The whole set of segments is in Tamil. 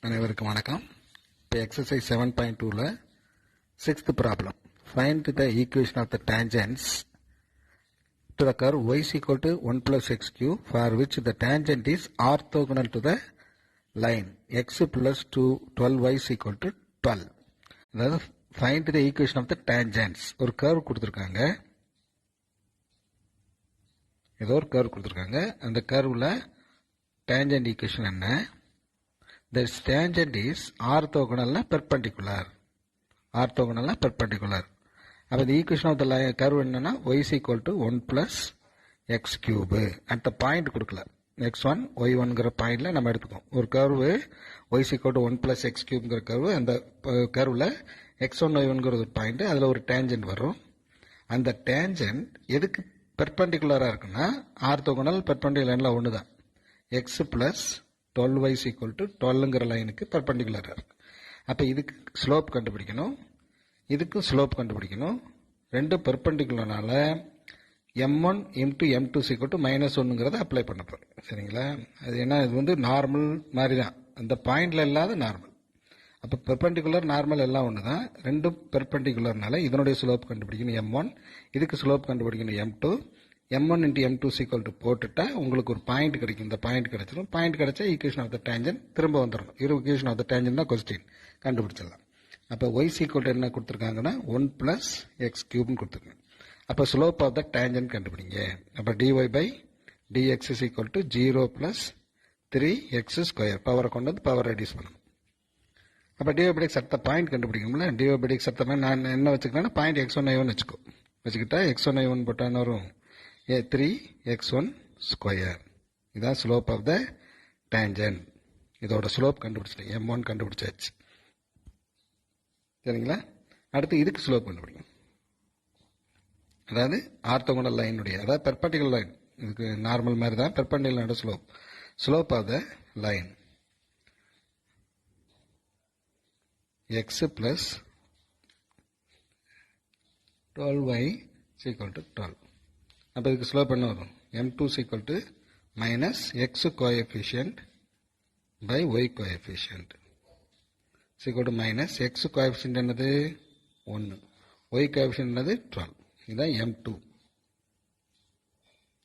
அனைவருக்கும் வணக்கம். இப்போ எக்ஸசைஸ் 7.2ல 6th problem. Find the equation of the tangents to the curve y is equal to 1 plus x cube for which the tangent is orthogonal to the line x plus 12y is equal to 12. அதாவது find the equation of the tangents. ஒரு கர்வ் கொடுத்துருக்காங்க, ஏதோ ஒரு கர்வ் கொடுத்துருக்காங்க. அந்த கர்வில் டேஞ்சன்ட் ஈக்குவேஷன் என்ன? This tangent is orthogonal perpendicular. Orthogonal perpendicular. அப்போ the equation of the curve என்னன்னா y is equal to 1 plus x cube. அந்த பாயிண்ட் கொடுக்கல, x1 y1ங்கிற பாயிண்ட்ல நம்ம எடுத்துக்கோம். ஒரு curve y is equal to 1 plus x cubeங்கிற கர்வு, அந்த கர்வில் x1 y1ங்கிற ஒரு பாயிண்ட், அதில் ஒரு டேஞ்சன்ட் வரும். அந்த டேஞ்சன்ட் எதுக்கு பெர்பெண்டிகுலராக இருக்குன்னா ஆர்த்தோகனல் பெர்பெண்டிகுலர்ல ஒன்று தான். x plus 12y is equal to 12ங்கிற லைனுக்கு பர்பண்டிகுலராக இருக்கு. அப்போ இதுக்கு ஸ்லோப் கண்டுபிடிக்கணும், இதுக்கும் ஸ்லோப் கண்டுபிடிக்கணும். ரெண்டும் பெர்பண்டிகுலர்னால m1 into m2 is equal to -1ங்கிறத அப்ளை பண்ண போகிறேன். சரிங்களா? அது என்ன, இது வந்து நார்மல் மாதிரி தான், அந்த பாயிண்டில் இல்லாத நார்மல். அப்போ பெர்பண்டிகுலர் நார்மல் எல்லாம் ஒன்று தான். ரெண்டும் பெர்பண்டிகுலர்னால இதனுடைய ஸ்லோப் கண்டுபிடிக்கணும் m1, இதுக்கு ஸ்லோப் கண்டுபிடிக்கணும் m2. m1 into m2 is equal to போட்டுட்டா உங்களுக்கு ஒரு பாயிண்ட் கிடைக்கும். இந்த பாயிண்ட் கிடைச்சிடும். பாயிண்ட் கிடைச்சா ஈக்குவேஷன் ஆஃப் த டேஞ்சன்ட் திரும்ப வந்துடணும். ஈக்குவேஷன் ஆஃப் த டேஞ்சன்ட் தான் கொஸ்டின், கண்டுபிடிச்சிடலாம். அப்போ y is equal to என்ன கொடுத்துருக்காங்கன்னா 1 plus x cube கொடுத்துருக்காங்க. அப்போ ஸ்லோப் ஆஃப் த டேஞ்சன்ட் கண்டுபிடிங்க. அப்போ dy by dx is equal to 0 plus 3x square. பவரை கொண்டு வந்து பவர் ரெடியூஸ் பண்ணணும். அப்போ dy by dx அடுத்த பாயிண்ட் கண்டுபிடிக்கணும்ல. dy by dx அடுத்த மாதிரி நான் என்ன வச்சுக்கிறேன்னா பாயிண்ட் x1 y1 வச்சுக்கிட்டா x1 y1 போட்டால் என்ன வரும்? 3x1 square. இதான் ஸ்லோப் ஆஃப் த டேஞ்சன்ட். இதோட ஸ்லோப் கண்டுபிடிச்சிட்டேன், m1 கண்டுபிடிச்சாச்சு. சரிங்களா? அடுத்து இதுக்கு ஸ்லோப் கண்டுபிடிக்கும். அதாவது ஆர்த்தோகனல் லைனுடைய, அதாவது பெர்பெண்டிகுலர் லைன், இதுக்கு நார்மல் மாதிரி தான் பெர்பெண்டிகுலரோட slope of the line x plus 12y is equal to 12. அப்போ இதுக்கு ஸ்லோப் என்ன வரும்? m2 is equal to minus x coefficient by y coefficient is equal to minus x coefficient என்னது 1, y coefficient என்னது 12. இதுதான் m2.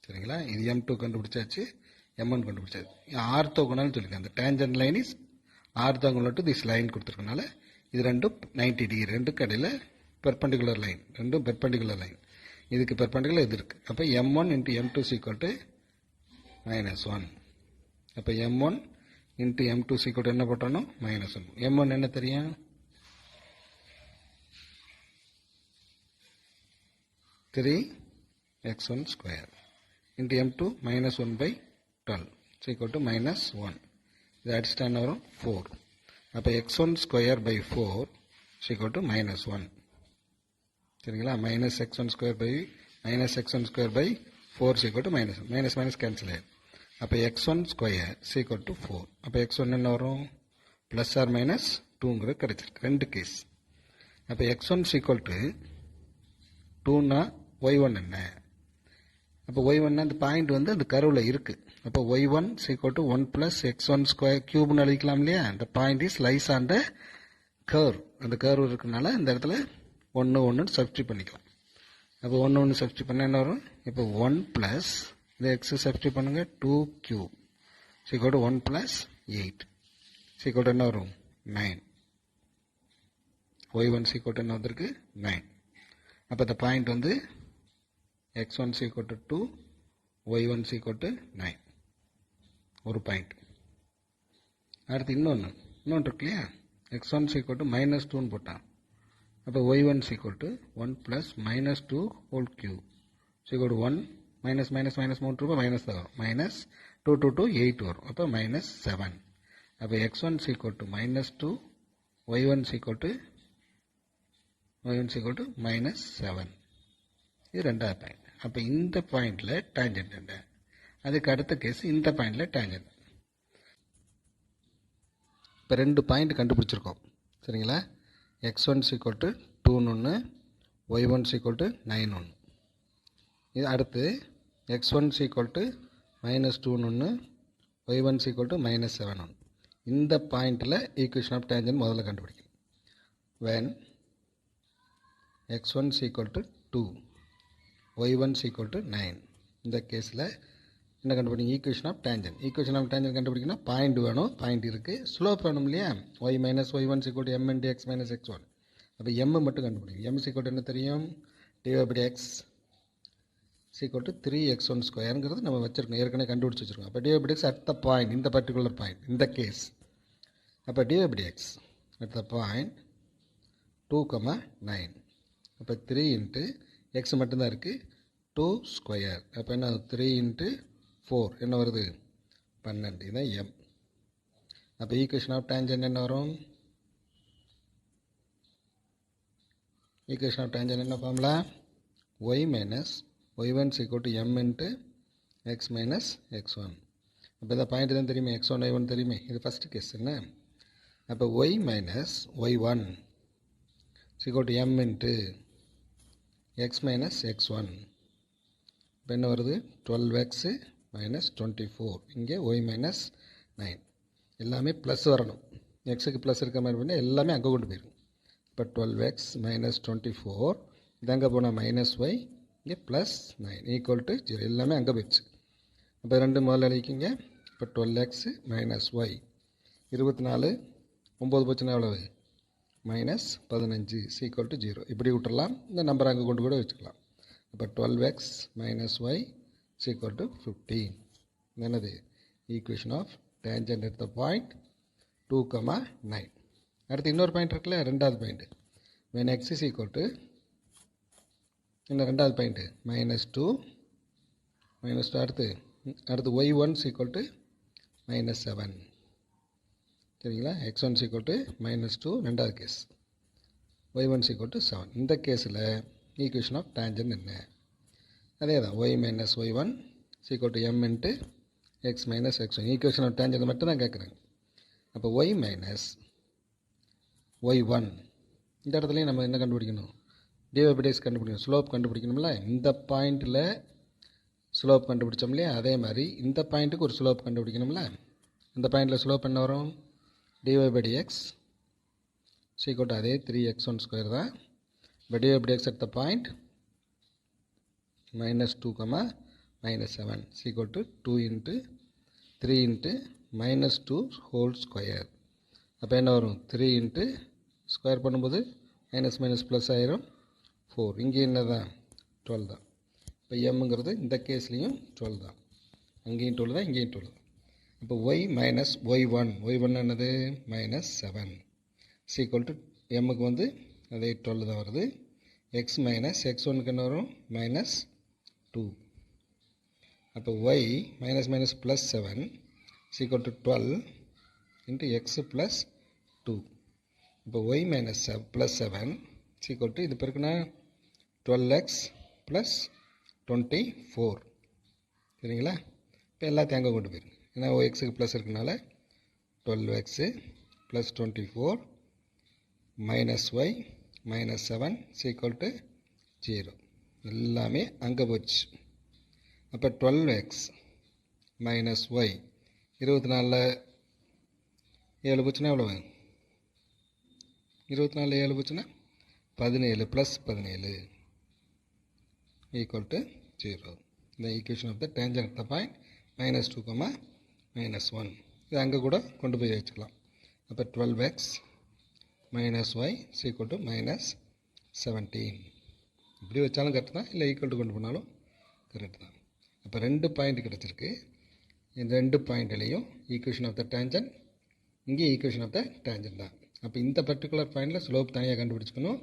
சரிங்களா? இது m2 கண்டுபிடிச்சாச்சு, m1 கண்டுபிடிச்சாச்சு. ஆர்த்தோகனல் சொல்லியிருக்கேன். அந்த tangent line is orthogonal to this line கொடுத்துருக்கனால இது ரெண்டும் 90 டிகிரி, ரெண்டுக்கு இடையில பெர்பெண்டிகுலர் லைன், ரெண்டும் பெர்பெண்டிகுலர் லைன். இதுக்கு பெர்பெண்டிகுலர் இது இருக்கு. அப்போ m1 into m2 is equal to -1. அப்போ m1 into m2 is equal to என்ன போட்டோம்? -1. m1 என்ன தெரியும்? 3x1 square into m2 -1 by 12 is equal to -1. இது அடிச்சுட்டா என்ன வரும்? 4. அப்போ x1 square by 4 is equal to -1. சரிங்களா? minus x1 square by 4 is equal to -1. minus cancel ஆயிடும். அப்போ x1 square is equal to 4. அப்போ x1 என்ன வரும்? plus or minus 2ங்கிறது கிடைச்சிருக்கு. ரெண்டு கேஸ். அப்போ x1 is equal to 2னா y1 என்ன? அப்போ y1 அந்த பாயிண்ட் வந்து அந்த கர்வில் இருக்கு. அப்போ y1 is equal to 1 plus x1 square cube அழிக்கலாம் இல்லையா? அந்த point is lies on the curve. அந்த கர்வ் இருக்கிறதுனால இந்த இடத்துல 1 சப்ஸ்டியூட் பண்ணிக்கலாம். அப்போ 1 சப்ஸ்டியூட் பண்ண என்ன வரும்? இப்போ 1 plus இந்த எக்ஸ் சப்ஸ்டியூட் பண்ணுங்க, 2 cube சீக்கோடு 1 plus 8 சீக்கோடு என்ன வரும்? 9. y1 சீக்கோடு என்ன வந்திருக்கு? 9. அப்போ இந்த பாயிண்ட் வந்து x1 சீக்கோடு 2, y1 சீக்கோடு 9. ஒரு பாயிண்ட். அடுத்து இன்னொன்று இருக்கு இல்லையா? x1 சீக்கோடு -2 போட்டான். அப்போ y1 is equal to 1 plus -2 whole cube is equal to 1 minus 3 ரூபா மைனஸ் தான் வரும். minus 2 to 2 8 வரும். அப்போ -7. அப்போ x1 is equal to -2, y1 is equal to -7. இது ரெண்டாவது பாயிண்ட். அப்போ இந்த பாயிண்டில் டேஞ்சன்ட் என்ன? அதுக்கு அடுத்த கேஸ் இந்த பாயிண்டில் டேஞ்சன்ட். இப்போ ரெண்டு பாயிண்ட் கண்டுபிடிச்சிருக்கோம். சரிங்களா? x1 is equal to 2 y1 is equal to 9. இது அடுத்து x1 is equal to -2 y1 is equal to -7. இந்த பாயிண்டில் ஈக்குவேஷன் ஆஃப் டேஞ்சன்ட் முதல்ல கண்டுபிடிக்கணும். when x1 is equal to 2, y1 is equal to 9. இந்த கேஸில் என்ன கண்டுபிடிக்கும்? Equation of tangent. Equation of tangent கண்டுபிடிக்கணும், பாயிண்ட் வேணும், பாயிண்ட் இருக்குது, ஸ்லோப் வேணும் இல்லையா? y minus y1 is equal to m into x minus x1. அப்போ m மட்டும் கண்டுபிடிக்கும். m is equal to என்ன தெரியும்? dy by x is equal to 3x1 ஸ்கொயருங்கிறது நம்ம வச்சுருக்கோம், ஏற்கனவே கண்டுபிடிச்சி வச்சுருக்கோம். அப்போ dy by x at the point, இந்த பர்டிகுலர் பாயிண்ட், இந்த கேஸ். அப்போ dy by x at the point 2,9. அப்போ 3 இன்ட்டு எக்ஸ் மட்டும்தான் இருக்குது, 2 ஸ்கொயர். அப்போ என்ன 3 இன்ட்டு 4 என்ன வருது? 12. இதுதான் எம். அப்போ ஈக்குவேஷன் ஆஃப் டேஞ்சன்ட் என்ன வரும்? ஈக்குவேஷன் ஆஃப் டேஞ்சன்ட் என்ன formula? Y minus y1 is equal to m into x minus x1. அப்போ இந்த பாயிண்ட் தான் தெரியுமே, x1 y1 தெரியுமே, இது ஃபஸ்ட்டு கேஸ் என்ன? அப்போ y minus y1 is equal to m into x minus x1. இப்போ என்ன வருது? 12x minus 24. இங்கே y minus 9. எல்லாமே ப்ளஸ் வரணும், எக்ஸுக்கு ப்ளஸ் இருக்க மாதிரி பண்ணால் எல்லாமே அங்கே கொண்டு போயிடும். இப்போ 12x minus 24, இது அங்கே போனால் மைனஸ் ஒய், இங்கே ப்ளஸ் 9 ஈக்குவல் டு 0. எல்லாமே அங்கே போயிடுச்சு. அப்போ ரெண்டு முதல்ல அழிக்கிங்க. இப்போ 12x minus y 24, 9 போச்சுன்னா எவ்வளவு? Minus 15 equal to 0. இப்படி விட்டுடலாம், இந்த நம்பர் அங்கே கொண்டு கூட வச்சுக்கலாம். அப்போ 12x minus y equal to 15. என்னது? Equation of tangent at the point 2,9. அடுத்து இன்னொரு பாயிண்ட் இருக்குல்ல, ரெண்டாவது point. when x is equal to என்ன ரெண்டாவது பாயிண்ட்டு? -2 அடுத்து y1 is equal to -7. சரிங்களா? x1 is equal to -2 ரெண்டாவது case, y1 is equal to 7. இந்த கேஸில் ஈக்குவேஷன் ஆஃப் டேஞ்சன்ட் என்ன? அதே தான், y minus y1 is equal to m into x minus x1. Equation of tangent மட்டும் தான் கேட்குறாங்க. அப்போ y minus y1 இந்த இடத்துலையும் நம்ம என்ன கண்டுபிடிக்கணும்? dy by dx கண்டுபிடிக்கணும், ஸ்லோப் கண்டுபிடிக்கணும்ல. இந்த பாயிண்டில் ஸ்லோப் கண்டுபிடிச்சோம் இல்லையா, அதே மாதிரி இந்த பாயிண்ட்டுக்கு ஒரு ஸ்லோப் கண்டுபிடிக்கணும்ல. இந்த பாயிண்டில் ஸ்லோப் என்ன வரும்? dy by dx is equal to அதே 3x1 ஸ்கொயர் தான். இப்போ dy by dx at the point -2, -7 is equal to 2 into 3 into -2 whole square. அப்போ என்ன வரும்? 3 into ஸ்கொயர் பண்ணும்போது மைனஸ் ப்ளஸ் ஆயிரும் 4. இங்கே என்ன தான்? 12 தான். இப்போ எம்ங்கிறது இந்த கேஸ்லேயும் 12 தான், அங்கேயும் 12 தான், இங்கேயும் 12 தான். இப்போ y மைனஸ் y1 என்னது? -7 is equal to எம்முக்கு வந்து அதே 12 தான் வருது. x மைனஸ் x1க்கு என்ன வரும்? -2. அப்போ y minus plus 7 is equal to 12 into x plus 2. இப்போ y minus plus 7 is equal to இது பெருக்குனா 12x plus 24. சரிங்களா? இப்போ எல்லாத்தையும் அங்கே கொண்டு போயிருங்க, ஏன்னா எக்ஸுக்கு ப்ளஸ் இருக்கனால 12x plus 24 minus y minus 7 is equal to 0. எல்லாமே அங்கே போச்சு. அப்போ 12x minus y 24 7 போச்சுன்னா எவ்வளோ? 24 7 போச்சுன்னா 17 plus 17 equal to 0. The equation of the tangent at the point -2, -1. இது அங்கே கூட கொண்டு போய் வச்சுக்கலாம். அப்போ 12x minus y is equal to -17. இப்படி வச்சாலும் கரெக்ட் தான், இல்லை ஈக்குவல் டு கொண்டு போனாலும் கரெக்ட் தான். அப்போ ரெண்டு பாயிண்ட் கிடச்சிருக்கு. இந்த ரெண்டு பாயிண்ட்லேயும் ஈக்குவேஷன் ஆஃப் த டேஞ்சன்ட், இங்கே ஈக்குவேஷன் ஆஃப் த டேஞ்சன்ட் தான். அப்போ இந்த பர்டிகுலர் பாயிண்டில் ஸ்லோப் தனியாக கண்டுபிடிச்சிக்கணும்,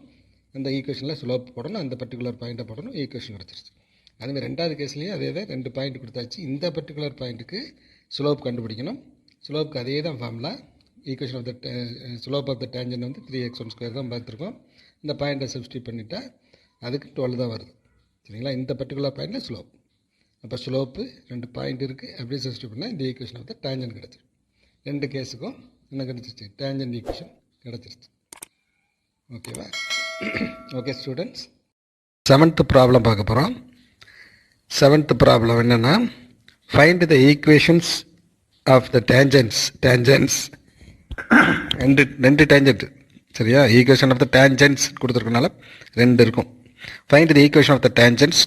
அந்த ஈக்குவேஷனில் ஸ்லோப் போடணும், அந்த பர்டிகுலர் பாயிண்ட்டை போடணும், ஈக்குவேஷன் கிடச்சிருச்சு. அதுமாதிரி ரெண்டாவது கேஸ்லேயும் அதே தான், ரெண்டு பாயிண்ட் கொடுத்தாச்சு. இந்த பர்டிகுலர் பாயிண்ட்டுக்கு ஸ்லோப் கண்டுபிடிக்கணும். ஸ்லோப்புக்கு அதே தான் formula. Equation of the slope of the tangent வந்து 3x1 ஸ்கொயர் தான் பார்த்துருக்கோம். இந்த பாயிண்ட்டை சப்ஸ்டியூட் பண்ணிட்டா அதுக்கு 12 தான் வருது. சரிங்களா? இந்த பர்டிகுலர் பாயிண்டில் ஸ்லோப். அப்போ ஸ்லோப்பு ரெண்டு பாயிண்ட் இருக்குது, அப்படியே சப்ஸ்டியூட் பண்ணால் இந்த ஈக்குவேஷன் ஆஃப் த டேஞ்சன்ட் கிடச்சிருக்கு. ரெண்டு கேஸுக்கும் என்ன கிடச்சிருச்சு? டேஞ்சன்ட் ஈக்குவேஷன் கிடச்சிருச்சு. ஓகேவா? ஓகே ஸ்டூடெண்ட்ஸ், 7th ப்ராப்ளம் பார்க்க போகிறோம். 7th ப்ராப்ளம் என்னென்னா, find the equations of the tangents ரெண்டு டேஞ்சன்ட் சரியா. ஈக்குவேஷன் ஆஃப் த டேஞ்சன்ஸ் கொடுத்துருக்கனால ரெண்டு இருக்கும். Find the equation of the tangents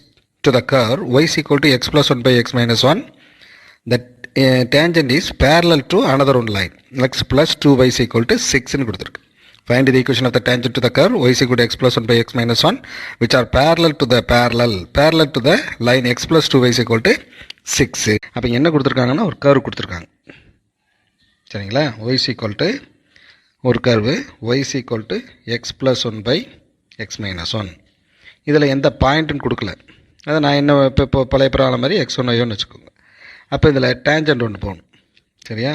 to the curve y is equal to x plus 1 by x minus 1. That tangent is parallel to another one line x plus 2y is equal to 6 ன்னு கொடுத்துருக்கு. Find the equation of the tangent to the curve y is equal to x plus 1 by x minus 1 which are parallel to the line x plus 2y is equal to 6. அப்போ என்ன கொடுத்துருக்காங்கன்னா ஒரு கர்வ் கொடுத்துருக்காங்க சரிங்களா. y is equal to ஒரு curve y is equal to x plus 1 by x minus 1. இதில் எந்த பாயிண்ட்டுன்னு கொடுக்கல. அதை நான் என்ன இப்போ பழைய ப்ராப்ளம் மாதிரி x1 y1 வச்சுக்கோங்க. அப்போ இதில் டேஞ்சன்ட் ஒன்று போகணும் சரியா.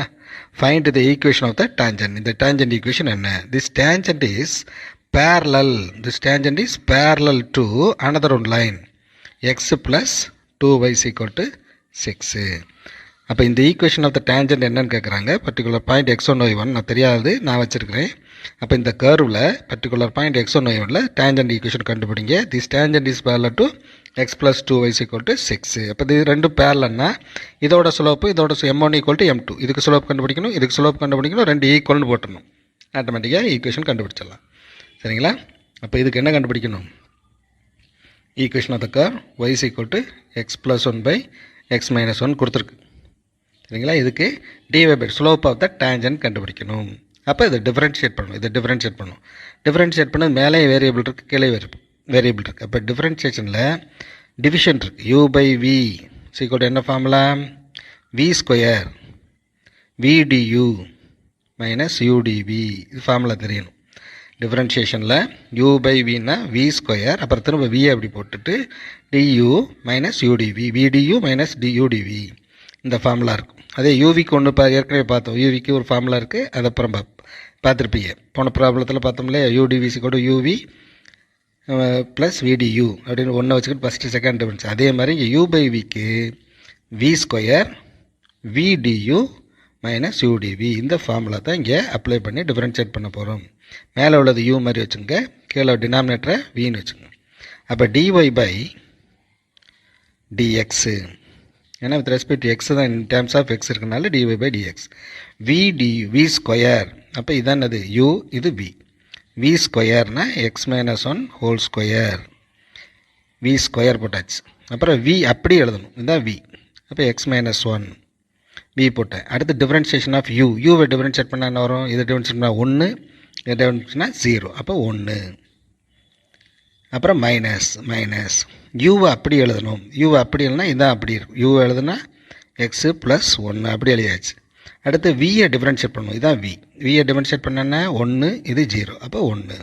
Find the equation of the tangent. இந்த டேஞ்சன்ட் ஈக்குவேஷன் என்ன? This tangent is parallel to another one line x plus 2y is equal to 6. அப்போ இந்த ஈக்குவேஷன் ஆஃப் த டேஞ்சன்ட் என்னன்னு கேட்குறாங்க. பர்டிகுலர் பாயிண்ட் x1 y1 நான் தெரியாது, நான் வச்சுருக்கிறேன். அப்போ இந்த கர்வில் பர்டிகுலர் பாயிண்ட் x1 y1ல் டேஞ்சன்ட் ஈக்குவேஷன் கண்டுபிடிங்க. This tangent is parallel to x plus 2y is equal to 6. அப்போ இது ரெண்டும் பேரலன்னா இதோட ஸ்லோப்பு இதோட m1 equal to m2. இதுக்கு ஸ்லோப் கண்டுபிடிக்கணும், இதுக்கு ஸ்லோப் கண்டுபிடிக்கணும், ரெண்டு ஈக்குவல்னு போட்டணும். ஆட்டோமேட்டிக்காக ஈக்குவேஷன் கண்டுபிடிச்சிடலாம் சரிங்களா. அப்போ இதுக்கு என்ன கண்டுபிடிக்கணும்? Equation of the curve y is equal to x plus 1 by x minus 1 கொடுத்துருக்கு சரிங்களா. இதுக்கு dy by slope of the tangent கண்டுபிடிக்கணும். அப்போ இதை டிஃப்ரென்ஷியேட் பண்ணணும். டிஃப்ரென்ஷியேட் பண்ணது மேலே வேரியபிள் இருக்குது, கீழே வேரியபிள் இருக்குது. அப்போ டிஃப்ரென்ஷியேஷனில் டிவிஷன் இருக்குது. u by v சீக்கிரம் என்ன formula? v square vdu minus udv. இது ஃபார்முலா தெரியணும். டிஃப்ரென்ஷியேஷனில் u by vனா v ஸ்கொயர், அப்புறம் திரும்ப v அப்படி போட்டுட்டு du minus udv, vdu minus udv இந்த ஃபார்முலா இருக்கும். அதே யூவிக்கு ஒன்று ஏற்கனவே பார்த்தோம். யூவிக்கு ஒரு ஃபார்முலா இருக்குது, அது அப்புறம் பார்த்துருப்பீங்க. போன ப்ராப்ளத்தில் பார்த்தோம்ல udv கூட uv ப்ளஸ் vdu அப்படின்னு ஒன்றை வச்சுக்கிட்டு ஃபஸ்ட்டு செகண்ட் டிஃபரன்ஸ். அதே மாதிரி இங்கே u by vக்கு v square vdu minus udv இந்த ஃபார்முலா தான் இங்கே அப்ளை பண்ணி டிஃப்ரென்ஷியேட் பண்ண போகிறோம். மேலே உள்ளது u மாதிரி வச்சுங்க, கீழே டினாமினேட்டரை vன்னு வச்சுங்க. அப்போ dy by dx ஏன்னா வித் ரெஸ்பெக்ட் டு எக்ஸ் தான், இன் டேர்ம்ஸ் ஆஃப் எக்ஸ் இருக்கனால dy by dx. v square, அப்போ இதான் அது u, இது v. v ஸ்கொயர்னா x minus 1 whole square. v square போட்டாச்சு. அப்புறம் v அப்படி எழுதணும், இதுதான் v. அப்போ எக்ஸ் மைனஸ் 1 v போட்டேன். அடுத்து டிஃப்ரென்ஷியேஷன் ஆஃப் u. யூவை டிஃப்ரென்ஷியேட் பண்ணால் என்ன வரும்? இது டிஃப்ரென்ஷியேட் பண்ணால் 1, இது டிஃப்ரென்ஷியேட்னா 0. அப்போ 1. அப்புறம் மைனஸ் யூவை அப்படி எழுதணும். யூவை அப்படி எழுதுனா இதான் அப்படி இருக்கும். யூ எழுதுனா எக்ஸு ப்ளஸ் 1 அப்படி எழுதியாச்சு. அடுத்து வியை டிஃப்ரென்ஷியேட் பண்ணணும், இதான் v. வியை டிஃப்ரென்ஷியேட் பண்ணேன்னா 1, இது 0. அப்போ 1.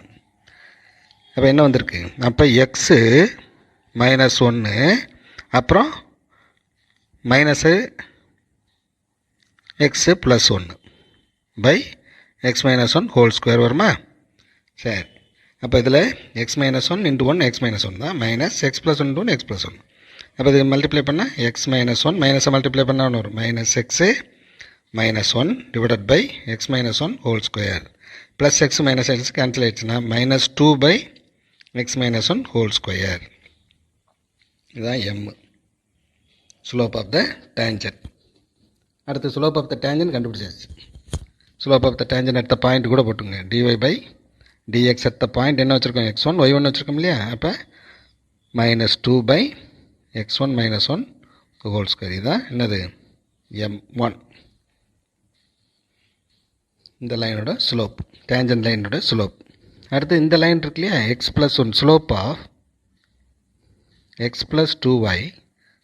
அப்போ என்ன வந்திருக்கு? அப்போ எக்ஸு மைனஸ் 1 அப்புறம் minus x plus 1 by x minus 1 whole square வருமா? சரி. அப்போ இதில் x minus 1 into 1 x minus 1 தான், minus x plus 1 into 1 x plus 1. அப்போ இது மல்டிப்ளை பண்ணால் எக்ஸ் மைனஸ் 1 மைனஸை மல்டிப்ளை பண்ணால் ஒன்று வரும், minus x minus 1 divided by x minus 1 whole square. Plus x minus x cancel ஆகிடுச்சுன்னா minus 2 by x minus 1 whole square. இதுதான் m, slope of the tangent. அடுத்து ஸ்லோப் ஆஃப் த டேஞ்சன்ட் கண்டுபிடிச்சாச்சு. ஸ்லோப் ஆஃப் த டேஞ்சன்ட் அடுத்த பாயிண்ட் கூட போட்டுங்க. dy by dx அடுத்த பாயிண்ட் என்ன வச்சுருக்கோம்? x1 y1 வச்சுருக்கோம் இல்லையா? அப்போ minus 2 by x1 minus 1 whole square. இதுதான் என்னது? m1. இந்த லைனோட ஸ்லோப், டேஞ்சன்ட் லைனோட ஸ்லோப். அடுத்து இந்த லைன் இருக்கு இல்லையா? x plus 1 slope of x plus 2y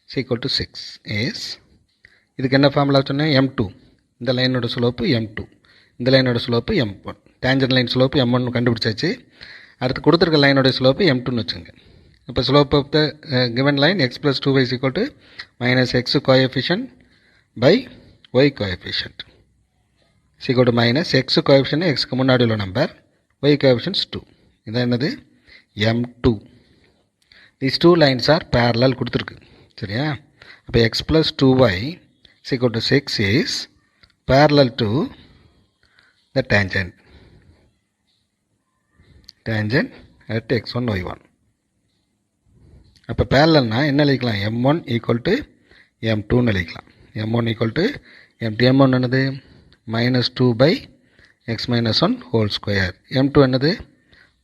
is equal to 6 is, இதுக்கு என்ன ஃபார்முலா சொன்னேன்? m2. இந்த லைனோட ஸ்லோப்பு m2, இந்த லைனோட slope m1. Tangent line slope m1 கண்டுபிடிச்சாச்சு. அடுத்து கொடுத்துருக்க லைனோட ஸ்லோப்பு m2ன்னு வச்சுங்க. இப்போ slope of the given line x plus 2y is equal to minus x coefficient by y coefficient is equal to minus x coefficient எக்ஸ்க்கு முன்னாடி உள்ள நம்பர், y கோஎஃபிஷியன்ட்ஸ் 2. இதான் என்னது? m2. these two lines are parallel கொடுத்துருக்கு சரியா. அப்போ x plus 2y is equal to 6 is parallel to the tangent at x1 y1. அப்போ parallelனா என்ன எழுதிக்கலாம்? m1 equal to m2ன்னு எழுதிக்கலாம். m1 equal to m2. m1 என்னது? Minus 2 by x minus one whole square. M2 என்னது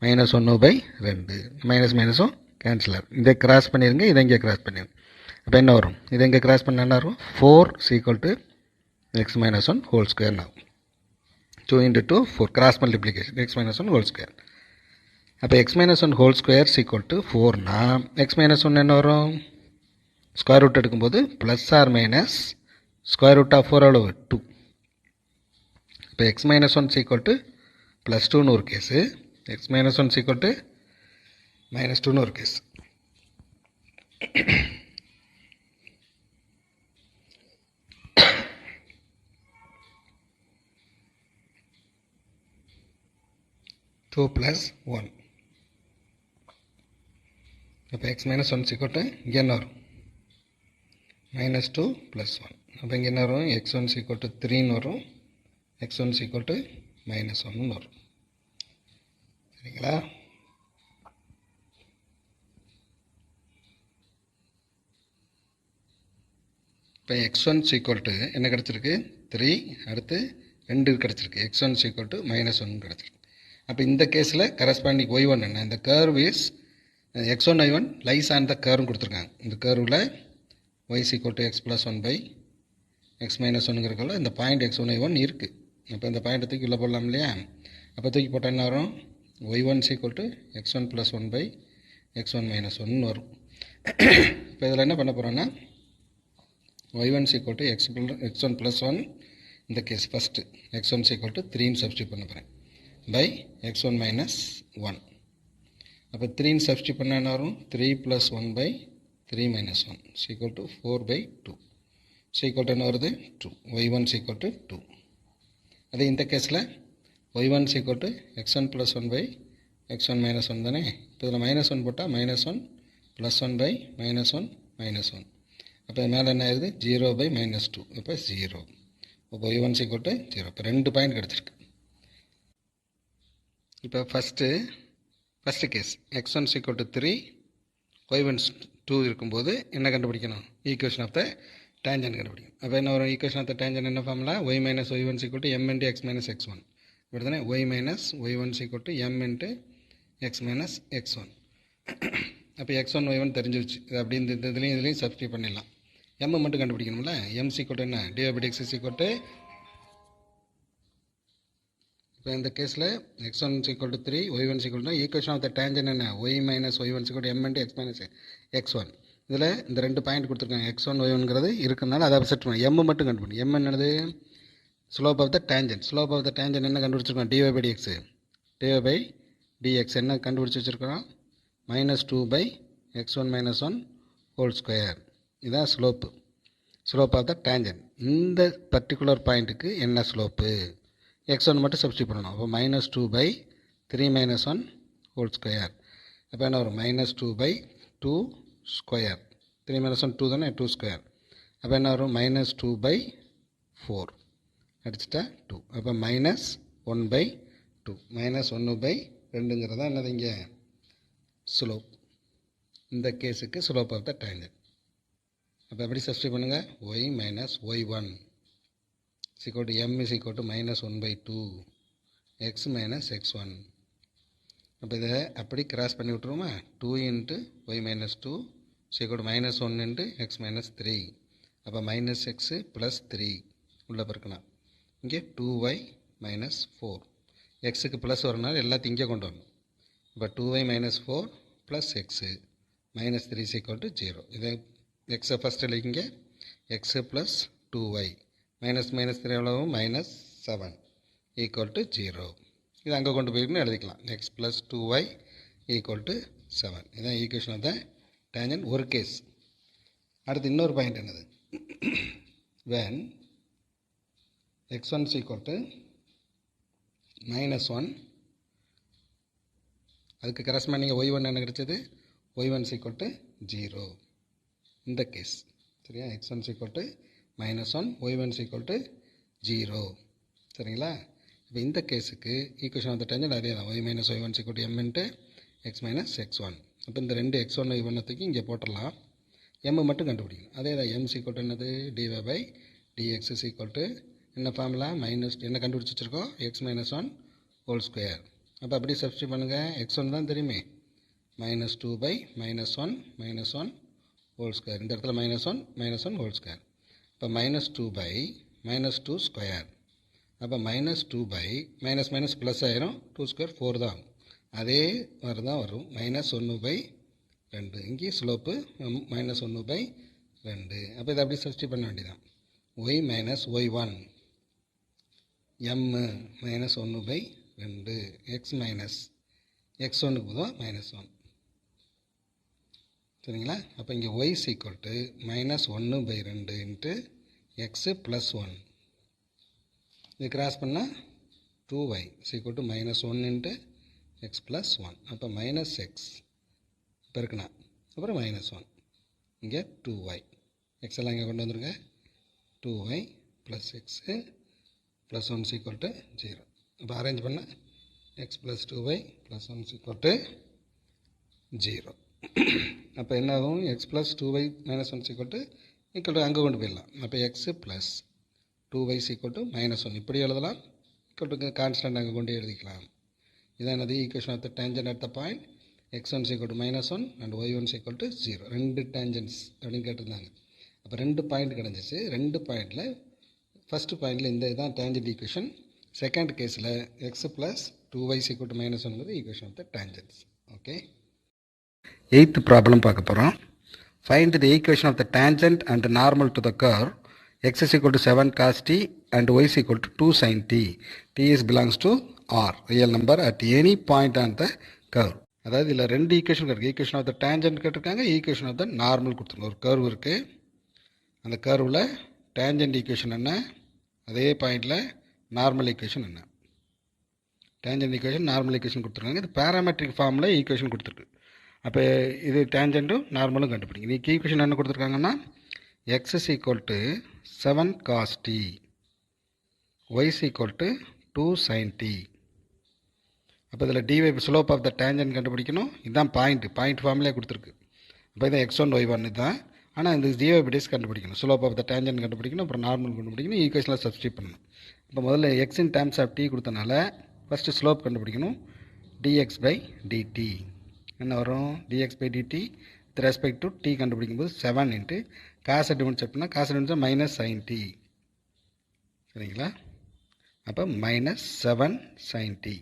-1/2. மைனஸ் மைனஸும் கேன்சல் ஆகும். இதை கிராஸ் பண்ணிடுங்க, இதை இங்கே கிராஸ் பண்ணிடுங்க. அப்போ என்ன வரும், இதை இங்கே கிராஸ் பண்ண என்ன வரும், 4 = எக்ஸ் மைனஸ் ஒன் ஹோல் ஸ்கொயர்னு ஆகும். 2 × 2 4 cross multiplication x minus one whole square. அப்போ x minus one whole square =4னா எக்ஸ் மைனஸ் ஒன் என்ன வரும், ஸ்கொயர் ரூட் எடுக்கும்போது plus or minus square root of 4 எவ்வளவு 2. இப்போ எக்ஸ் மைனஸ் ஒன் +2ன்னு ஒரு கேஸு, எக்ஸ் மைனஸ் ஒன் -2ன்னு ஒரு கேஸ். டூ + 1. அப்போ எக்ஸ் மைனஸ் ஒன் இங்கே என்ன வரும் -2 + 1. அப்போ இங்கே என்ன வரும், x1 3ன்னு வரும், x1 -1ன்னு வரும். சரிங்களா? இப்போ x1 என்ன கிடச்சிருக்கு 3, அடுத்து 2 கிடச்சிருக்கு. x1 -1 கிடச்சிருக்கு. அப்போ இந்த கேஸில் கரஸ்பாண்டிங் y1 என்ன, இந்த curve is x1 y1 lies on the கர்வ்னு கொடுத்துருக்காங்க. இந்த கர்வில் y x + 1/x -1ங்கிறதுல இந்த பாயிண்ட் x1 y1 இருக்குது. அப்போ இந்த பாயிண்ட்டை தூக்கி உள்ள போடலாம் இல்லையா? அப்போ தூக்கி போட்டால் என்ன வரும், y1 x1 + 1/x1 -1 வரும். இப்போ இதில் என்ன பண்ண போகிறோன்னா y1 x1 + 1, இந்த கேஸ் ஃபஸ்ட்டு x1 3ன்னு சப்ஸ்டியூட் பண்ண போகிறேன் பை x1 - 1. அப்போ 3ன்னு சப்ஸ்டியூட் பண்ணால் என்ன வரும், 3 + 1/3 - 1 4/2 என்ன வருது 2. y1 2. அதே இந்த கேஸில் y1 x1 + 1/x1 -1 தானே. இப்போ இதில் -1 போட்டால் -1 + 1/-1 -1. அப்போ மேலே என்ன ஆகுது 0/-2. இப்போ 0. இப்போ y1 0. இப்போ 2 பாயிண்ட் கிடச்சிருக்கு. இப்போ ஃபஸ்ட்டு கேஸ் x1 3, y1 2 இருக்கும்போது என்ன கண்டுபிடிக்கணும், ஈக்குவேஷன் ஆஃப் த டேஞ்சன்ட் கண்டுபிடிக்கணும். அப்போ என்ன வரும், ஈக்குவேஷன் ஆஃப் த டேஞ்சன்ட் என்ன formula, y - y1 m × x - x1. இப்படி தானே, y - y1 m × x - x1. அப்போ x1 y1 தெரிஞ்சிருச்சு. இது அப்படி இந்த இதுலேயும் சப்ஸ்டியூட் பண்ணிடலாம். m மட்டும் கண்டுபிடிக்கணும்ல. m என்ன, dx இப்போ இந்த கேஸில் x1 3, y1 equation of the tangent என்ன, y - y1 m × x - x1. இதில் இந்த 2 பாயிண்ட் கொடுத்துருக்காங்க, x1 y1ங்கிறது இருக்கிறதுனால அதை செட் பண்ணி m மட்டும் கண்டுபிடி. m என்னது, slope of the tangent. Slope of the tangent என்ன கண்டுபிடிச்சிருக்கோம், dy/dx. dy/dx என்ன கண்டுபிடிச்சி வச்சுருக்கோம், -2/x1 - 1 ஹோல் ஸ்கொயர். இதுதான் ஸ்லோப் ஆஃப் த டேஞ்சன்ட். இந்த பர்டிகுலர் பாயிண்ட்டுக்கு என்ன ஸ்லோப்பு, x1 மட்டும் சப்ஸ்டியூட் பண்ணணும். அப்போ -2/3 - 1 ஹோல் ஸ்கொயர். அப்போ என்ன வரும், -2/2 ஸ்கொயர். 3 - 1 2 தானே, 2 ஸ்கொயர். அப்போ என்ன வரும், -2/4 அடிச்சுட்டா 2. அப்போ -1/2. -1/2ங்கிறது தான் என்னது இங்கே ஸ்லோப். இந்த கேஸுக்கு ஸ்லோப் ஆஃப் த டேஞ்சன்ட். அப்போ எப்படி சப்ஸ்டியூட் பண்ணுங்கள், y - y1 m -1/2 x - x1. அப்போ இதை அப்படி கிராஸ் பண்ணி விட்ருவோமா, 2 × y - 2 -1 × x - 3. அப்போ -x + 3 உள்ளே பெருக்கலாம். இங்கே 2y - 4. எக்ஸுக்கு ப்ளஸ் வரனால எல்லாத்தையும் இங்கே கொண்டு வரணும். இப்போ 2y - 4 + x -3 0. இதை எக்ஸை ஃபஸ்ட்டு எழுதிங்க, x + 2y -3 எவ்வளவு -7 = 0. இது அங்கே கொண்டு போய்ட்டு எழுதிக்கலாம், x + 2y = 7. இதுதான் ஈக்குவேஷன் ஆஃப் த டேஞ்சன்ட் ஒரு கேஸ். அடுத்து இன்னொரு பாயிண்ட் என்னது, when x1 -1, அதுக்கு கரஸ்பாண்டிங் y1 என்ன கிடைச்சது, y1 0. இந்த கேஸ் சரியா, x1 -1 y1 0. சரிங்களா? இப்போ இந்த கேஸுக்கு ஈக்குவேஷன் ஆஃப் த டேஞ்சன்ட் அதே தான், y - y1 m × x - x1. அப்போ இந்த 2 x1 y1 இங்கே போட்டுடலாம், m மட்டும் கண்டுபிடிக்கணும். அதே தான் m என்னது, dy/dx என்ன ஃபார்முலா மைனஸ் என்ன கண்டுபிடிச்சி வச்சுருக்கோம் x minus one whole square. அப்போ அப்படியே சப்ஸ்டியூட் பண்ணுங்கள். எக்ஸ் ஒன் தான் தெரியுமே, minus two by minus one whole square. இந்த இடத்துல மைனஸ் ஒன் ஹோல் ஸ்கொயர். இப்போ minus two by minus two square. அப்போ minus two by minus minus plus ஆயிரும், டூ ஸ்கொயர் 4 தான் ஆகும். அதே மாதிரி தான் வரும் மைனஸ் ஒன்று பை 2. இங்கே ஸ்லோப்பு மைனஸ் ஒன்று பை 2. அப்போ இதை அப்படி சப்ஸ்டியூட் பண்ண வேண்டியதான். Y minus y one m minus ஒன்று பை 2 எக்ஸ் மைனஸ் எக்ஸ் ஒன்றுக்கு பொதுவாக மைனஸ் 1. சரிங்களா? அப்போ இங்கே ஒய் சீக்வல் டு மைனஸ் ஒன்று பை 2 இன்ட்டு எக்ஸு ப்ளஸ் 1. இது கிராஸ் பண்ணால் 2y sequel to minus 1 into x plus 1. அப்போ மைனஸ் எக்ஸ் பெருக்கணும், அப்புறம் மைனஸ் 1. இங்கே 2y எக்ஸ் எல்லாம் இங்கே கொண்டு வந்துருங்க. 2y plus x plus 1 is equal to 0. இப்போ அரேஞ்ச் பண்ணால் x plus 2y plus 1 is equal to 0. அப்போ என்ன ஆகும்? X plus 2y minus 1 is equal to equal to அங்கே கொண்டு போயிடலாம். அப்போ x plus 2y sequel to minus 1 இப்படி எழுதலாம். ஈக்குவல் டு கான்ஸ்டன்ட் அங்கே கொண்டு எழுதிக்கலாம். இதான் என்னது? Equation of the tangent at the point x1 is equal to minus 1 and y1 is equal to 0. 2 tangents அப்படின்னு கேட்டிருந்தாங்க. அப்போ 2 பாயிண்ட் கிடஞ்சிச்சு. 2 பாயிண்டில் ஃபஸ்ட்டு பாயிண்டில் இந்த இதுதான் டேஞ்சன்ட் ஈக்குவேஷன். செகண்ட் கேஸில் x plus 2y sequel to minus 1 equation of the tangents. Okay, 8th problem பார்க்க போகிறோம். Find the equation of the tangent and normal to the curve x is equal to 7 cos t and y is equal to 2 sin t. t is belongs to r, real number at any point on the curve. அதாவது இதில் 2 ஈக்குவேஷன் இருக்குது. ஈக்குவேஷன் ஆஃப் த டேஞ்சன்ட் கேட்டிருக்காங்க, ஈக்குவேஷன் ஆஃப் த நார்மல் கொடுத்துருங்க. ஒரு கர்வ் இருக்குது, அந்த கர்வில் டேஞ்சன்ட் ஈக்குவேஷன் என்ன, அதே பாயிண்டில் நார்மல் ஈக்குவேஷன் என்ன. டேஞ்சன்ட் ஈக்குவேஷன் நார்மல் ஈக்குவேஷன் கொடுத்துருக்காங்க. இது பேராமெட்ரிக் ஃபார்மில் ஈக்குவேஷன் கொடுத்துருக்கு. அப்போ இது டேஞ்சன்ட்டும் நார்மலும் கண்டுபிடிங்க. இதுக்கு ஈக்குவேஷன் என்ன கொடுத்துருக்காங்கன்னா x is equal to 7 cos t, y is equal to 2 sin t. அப்போ இதில் dy slope of the tangent கண்டுபிடிக்கணும். இதுதான் பாயிண்ட் ஃபார்ம்லேயே கொடுத்துருக்கு. அப்போ இதான் x1 y1 இதுதான். ஆனால் இந்த dy by dx கண்டுபிடிக்கணும். ஸ்லோப் ஆஃப் த டேஞ்சன்ட் கண்டுபிடிக்கணும், அப்புறம் நார்மல் கண்டுபிடிக்கணும், ஈக்குவேஷனில் சப்ஸ்டியூட் பண்ணணும். இப்போ முதல்ல x in terms of t கொடுத்தனால ஃபஸ்ட்டு ஸ்லோப் கண்டுபிடிக்கணும். dx by dt என்ன வரும்? dx by dt with respect to t கண்டுபிடிக்கும்போது 7 into காசை டிஃபரன்ஸ் பண்ணால் காசை டிஃபரன்ஸ் மைனஸ் சைன் டி. சரிங்களா? அப்போ மைனஸ் 7 சைன் டி.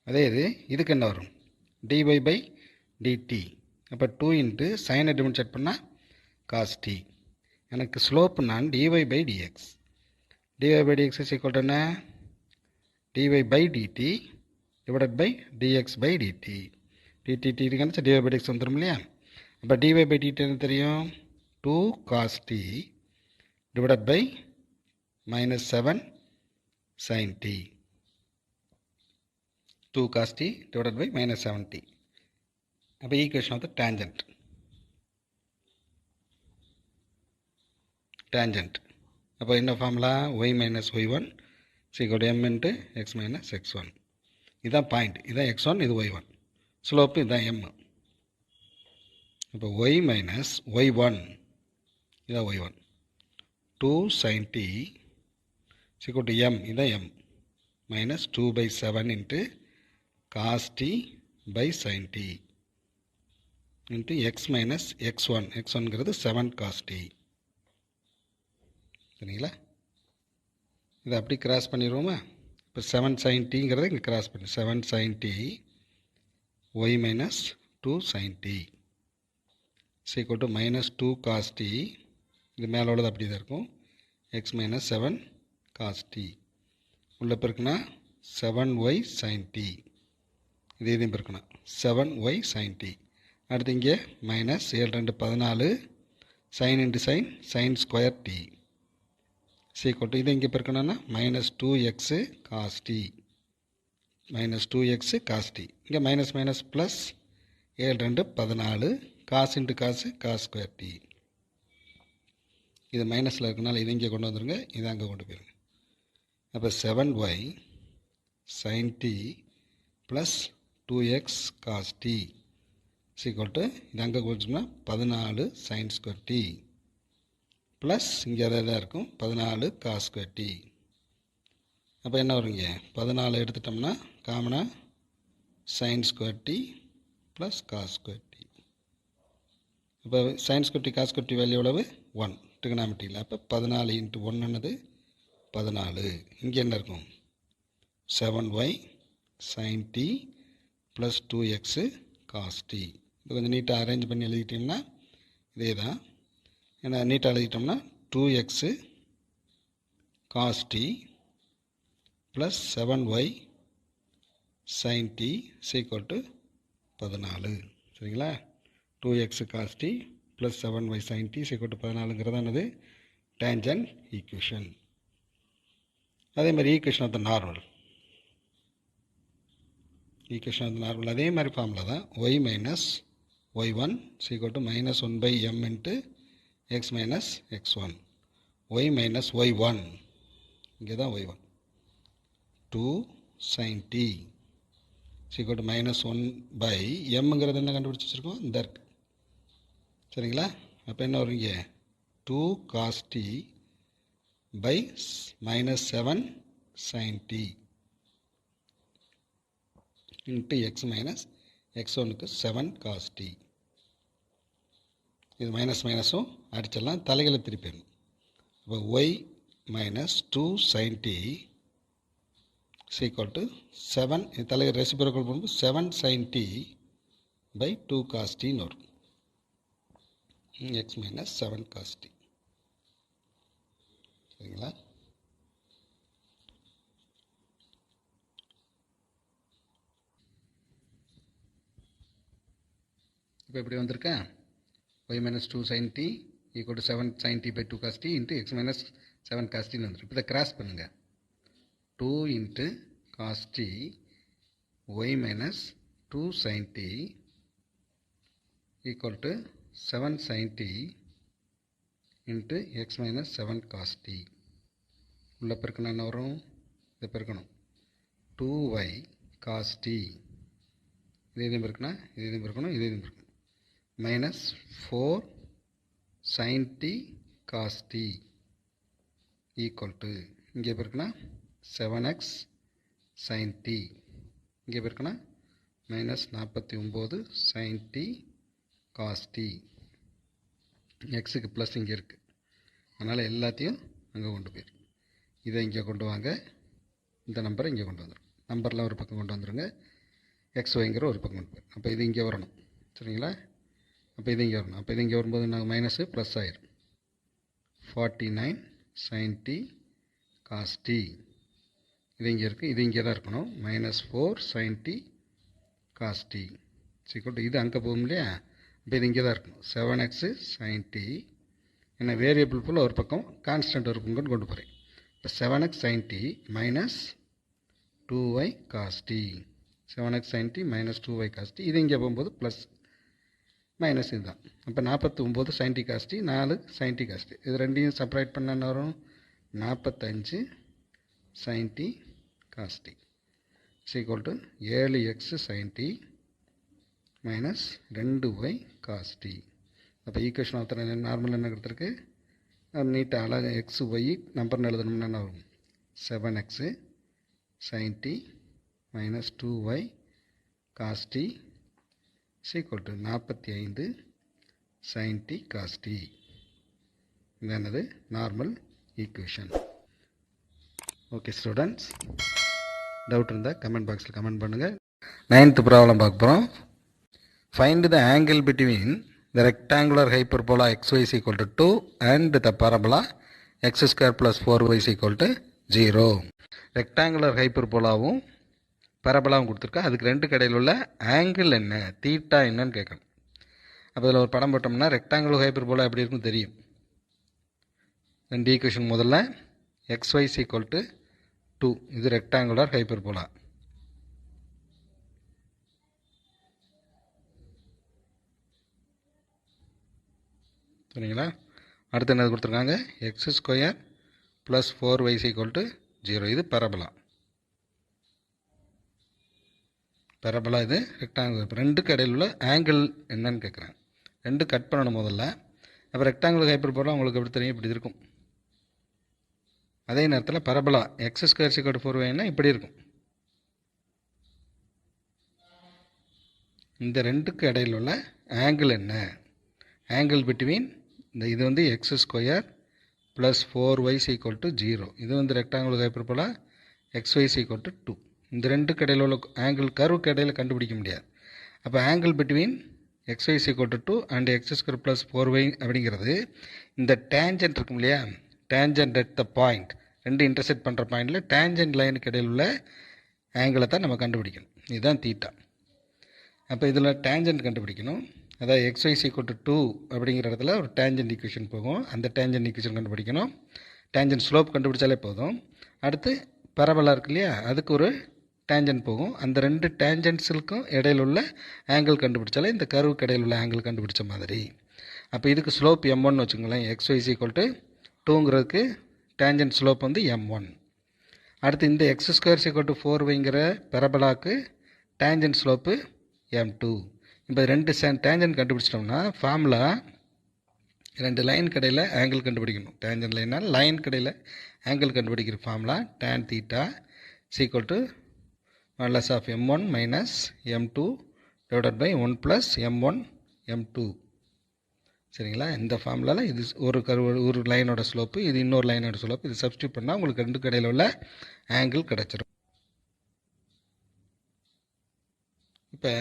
அதே இதுக்கு என்ன வரும்? dy by dt. அப்போ 2 இன்ட்டு சைனை டிஃபரன்ஸ் பண்ணால் காஸ் டி. எனக்கு ஸ்லோப் நான் dy by dx. dy by dx is equal to என்ன? dy by dt divided by dx by dt. dt இருக்குன்னு dy by dx வந்துடும் இல்லையா? அப்போ dy by dt என்ன தெரியும்? 2 cos t divided by minus 7 sin t. 2 cos t divided by minus 7t. அப்போ ஈக்குவேஷன் ஆஃப் த டேஞ்சன்ட். அப்போ என்ன formula? y minus y1 is equal to m into x minus x1. இதுதான் பாயிண்ட், இதுதான் x1, இது y1. ஸ்லோப்பு இதுதான் m. அப்போ y minus y1 இதான் y1 2 sin t is equal to m, இதான் m, minus 2 by 7 into cos t by sin t into x minus x1. x1ங்கிறது 7 cos t. சரிங்களா? இதை அப்படி கிராஸ் பண்ணிடுவோமா? இப்போ 7 sin tங்கிறத இங்கே கிராஸ் பண்ணி 7 sin t y minus 2 sin t is equal to minus 2 cos t. இது மேலே உள்ளது அப்படி தான் இருக்கும். x minus 7 cos t உள்ள பெருக்குனா 7y sin t. இதையும் பெருக்கணும் 7y sin t. அடுத்து இங்கே minus 7 2 14 sine into sine square t equal to இதை இங்கே பெருக்கணும்னா minus 2x cos t minus 2x cos t. இங்கே minus minus plus 7 2 14 cos into cos square t. இது மைனஸில் இருக்கனால இது இங்கே கொண்டு வந்துடுங்க, இதை அங்கே கொண்டு போயிருங்க. அப்போ 7y sin t plus 2x cos t is equal to இது அங்கே கொடுத்தோம்னா 14 sin ஸ்கொயர் t ப்ளஸ் இங்கே அதே தான் இருக்கும் 14 காஸ் ஸ்கொயர் டி. அப்போ என்ன வருங்க 14 எடுத்துட்டோம்னா காமனாக sine square t plus cos square t. இப்போ sine square t cos square t value எவ்வளவு 1 ட்ரிகனாமெட்ரியில். அப்போ 14 × 1 14. இங்கே என்ன இருக்கும் 7y sin t plus 2x cos t. இது கொஞ்சம் நீட்டாக அரேஞ்ச் பண்ணி எழுதிட்டிங்கன்னா இதே தான். ஏன்னா நீட்டாக எழுதிட்டோம்னா 2x cos t plus 7y sin t = 14. சரிங்களா? 2x cos t plus 7y sin t = 14ங்கிறதானது டேஞ்சன்ட் ஈக்குவேஷன். அதே மாதிரி equation of the normal. Equation of the normal அதே மாதிரி ஃபார்முலா தான். y minus y1 = -1/m × x minus x1. y minus y1 இங்கே தான் y1 2 sin t = -1/mங்கிறது என்ன கண்டுபிடிச்சி வச்சுருக்கோம் இந்த இருக்கு. சரிங்களா? அப்போ என்ன வருவீங்க 2 cos t by -7 sin t into x minus x1க்கு 7 cos t. இது மைனஸ் மைனஸும் அடிச்சிடலாம், தலைகளை திருப்பிடணும். இப்போ y minus 2 sin t = 7, தலைகள் ரெசிப்ரோக்கல் பண்ணும்போது 7 sin t by 2 cos t ன்னு வரும். x minus 7 cos t. சரிங்களா? இப்போ எப்படி வந்திருக்கேன் y minus 2 sin t = 7 sin t by 2 cos t into x minus 7 cos t ன்னு வந்துடும். இப்போ இதை கிராஸ் பண்ணுங்கள். 2 into cos t y minus 2 sin t = 7 sin t into x minus 7 cos t. உள்ள பெருக்கணும் என்ன வரும்? இதை பெருக்கணும் 2y cos t. இதையும் பெருக்கணும், இதையும் பெருக்கணும், இதையும் பெருக்கணும். Minus 4 sin t cos t = இங்கே பெருக்கனா 7x sin t. இங்கே பெருக்கனா -49 sin t cos t. எக்ஸுக்கு ப்ளஸ் இங்கே இருக்குது, அதனால் எல்லாத்தையும் அங்கே கொண்டு போயிருக்கு. இதை இங்கே கொண்டு வாங்க, இந்த நம்பரை இங்கே கொண்டு வந்துடும். நம்பர்லாம் ஒரு பக்கம் கொண்டு வந்துடுங்க, XYங்கிற ஒரு பக்கம் கொண்டு போயிடும். அப்போ இது இங்கே வரணும். சரிங்களா? அப்போ இது இங்கே வரணும். அப்போ இது இங்கே வரும்போது நாங்கள் மைனஸு ப்ளஸ் ஆயிரும். 49 sin t cos t. இது இங்கே இருக்குது, இது இங்கே தான் இருக்கணும். -4 sin t cos t = இது அங்கே போகும் இல்லையா? இப்போ இது இங்கே தான் இருக்கணும். 7x sin t. ஏன்னா வேரியபிள் போல் ஒரு பக்கம், கான்ஸ்டன்ட் ஒரு பக்கம் கொண்டு போகிறேன். இப்போ 7x sin t minus 2y cos t. 7x sin t minus 2y cos t. இது இங்கே போகும்போது ப்ளஸ் மைனஸ் இதுதான். அப்போ 49 sin t cos t, 4 sin t cos t. இது ரெண்டையும் செப்பரேட் பண்ண என்ன வரும்? 45 sin t cos t = 7x sin t minus 2y cos t. அப்போ ஈக்குவேஷன் ஆஃப் நார்மல் என்ன கொடுத்துருக்கு? நீட்டாக அழகாக எக்ஸ் ஒய் நம்பர்னு எழுதணும்னா என்ன வரும்? 7x sin t minus 2y cos t = 45 sin t cos t. இது என்னது? Normal equation. Okay students, doubt இருந்தால் கமெண்ட் பாக்ஸில் கமெண்ட் பண்ணுங்கள். 9th ப்ராப்ளம் பார்க்க போகிறோம். Find the angle between the rectangular hyperbola xy = 2 and the parabola x² + 4y = 0. Rectangular ஹைப்பர்போலாவும் பரபோலாவும் கொடுத்துருக்கா. அதுக்கு ரெண்டு கடையில் உள்ள ஆங்கிள் என்ன, தீட்டா என்னன்னு கேட்கணும். அப்போ இதில் ஒரு படம் போட்டோம்னா ரெக்டாங்குலர் ஹைப்பர்போலா எப்படி இருக்குன்னு தெரியும். ரெண்டு ஈக்குவேஷன். முதல்ல xy = 2, இது ரெக்டாங்குலர் ஹைப்பர்போலா. சரிங்களா? அடுத்து என்னது கொடுத்துருக்காங்க? x² + 4y = 0. இது பரபோலா. பரபோலா இது ரெக்டாங்குலர். ரெண்டு கடையில் உள்ள ஆங்கிள் என்னன்னு கேட்குறேன். ரெண்டு கட் பண்ணணும். முதல்ல அப்போ ரெக்டாங்குலர் ஹைப்பர்போலா உங்களுக்கு எப்படி தெரியும், இப்படி இருக்கும். அதே நேரத்தில் parabola x square equal to 4yன்னா இப்படி இருக்கும். இந்த ரெண்டுக்கு இடையில் உள்ள ஆங்கிள் என்ன? ஆங்கிள் பிட்வீன் இது வந்து X square plus 4y equal to 0. இது வந்து rectangular hyperbola xy equal to 2. இந்த ரெண்டுக்கு இடையில் உள்ள ஆங்கிள் கர்வுக்கு இடையில் கண்டுபிடிக்க முடியாது. அப்போ angle between xy equal to 2 and X square plus 4y அப்படிங்கிறது இந்த டேஞ்சன்ட் இருக்கும் இல்லையா, டேஞ்சன்ட் அட் த பாயிண்ட், ரெண்டு இன்டர்செக்ட் பண்ணுற பாயிண்டில் டேஞ்சன்ட் லைனுக்கு இடையில் உள்ள ஆங்கிளை தான் நம்ம கண்டுபிடிக்கணும். இதுதான் தீட்டா. அப்போ இதில் டேஞ்சன்ட் கண்டுபிடிக்கணும். அதாவது xy ஈக்குவல் டு 2 அப்படிங்கிற இடத்துல ஒரு டேஞ்சன்ட் ஈக்குவேஷன் போகும். அந்த டேஞ்சன்ட் ஈக்குவேஷன் கண்டுபிடிக்கணும். டேஞ்சன்ட் ஸ்லோப் கண்டுபிடிச்சாலே போதும். அடுத்து பரபலா இருக்கு இல்லையா, அதுக்கு ஒரு டேஞ்சன்ட் போகும். அந்த ரெண்டு டேஞ்சன்ட்ஸுக்கும் இடையில் உள்ள ஆங்கிள் கண்டுபிடிச்சாலே இந்த கர்வுக்கு இடையில் உள்ள ஆங்கிள் கண்டுபிடிச்ச மாதிரி. அப்போ இதுக்கு ஸ்லோப் m1 வச்சுங்களேன். xy ஈக்குவல் டு 2ங்கிறதுக்கு டேஞ்சன்ட் ஸ்லோப் வந்து m1. அடுத்து இந்த எக்ஸ் ஸ்கொயர் ஈக்குவல் டு 4yங்கிற பரபலாக்கு டேஞ்சன்ட் ஸ்லோப்பு m2. இப்போ ரெண்டு டேஞ்சன்ட் கண்டுபிடிச்சிட்டோம்னா ஃபார்முலா ரெண்டு லைன் கடையில் ஆங்கிள் கண்டுபிடிக்கணும். டேஞ்சன்ட் லைனால் லைன் கடையில் ஆங்கிள் கண்டுபிடிக்கிற formula tan theta equal to modulus of m1 minus m2 divided by 1 plus m1 m2. சரிங்களா? இந்த ஃபார்முலாவில் இது ஒரு லைனோட ஸ்லோப்பு, இது இன்னொரு லைனோட ஸ்லோப்பு. இது சப்ஸ்டியூட் பண்ணால் உங்களுக்கு ரெண்டு கடையில் உள்ள ஆங்கிள் கிடச்சிரும். இப்போ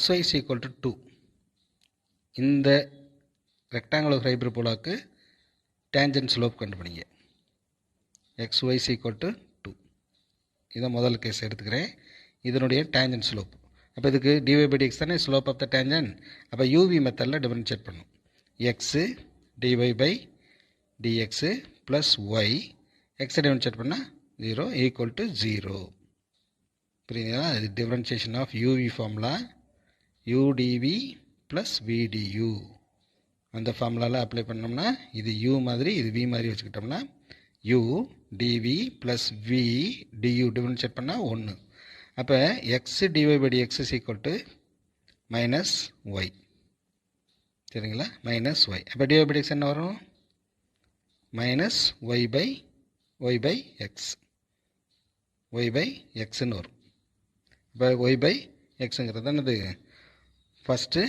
xy ஈக்குவல் டு 2 இந்த ரெக்டாங்குலர் ஹைப்பர்போலாக்கு டேஞ்சன்ட் ஸ்லோப் கண்டுபிடிங்க. xy ஈக்குவல் டு 2 இதை முதல் கேஸ் எடுத்துக்கிறேன். இதனுடைய டேஞ்சன்ட் ஸ்லோப். அப்போ இதுக்கு dy by dx தானே ஸ்லோப் ஆஃப் த டேஞ்சன்ட். அப்போ யூவி மெத்தடில் டிஃபரன்ஷியேட் பண்ணும். X dy by dx plus y, எக்ஸை டிஃபரன்ஷியேட் பண்ணால் 0 ஈக்குவல் டு 0. புரியுதுங்களா? இது differentiation of UV formula udv plus vdu. அந்த ஃபார்முலாவில் அப்ளை பண்ணோம்னா இது u மாதிரி இது v மாதிரி வச்சுக்கிட்டோம்னா u dv plus v du differentiate பண்ணால் 1. அப்போ x dy by dx is equal to minus y. சரிங்களா? Minus y. அப்போ dy by dx என்ன வரும்? Minus y by x, y by எக்ஸ்ன்னு வரும். இப்போ ஒய் பை எக்ஸுங்கிறது என்னது? ஃபஸ்ட்டு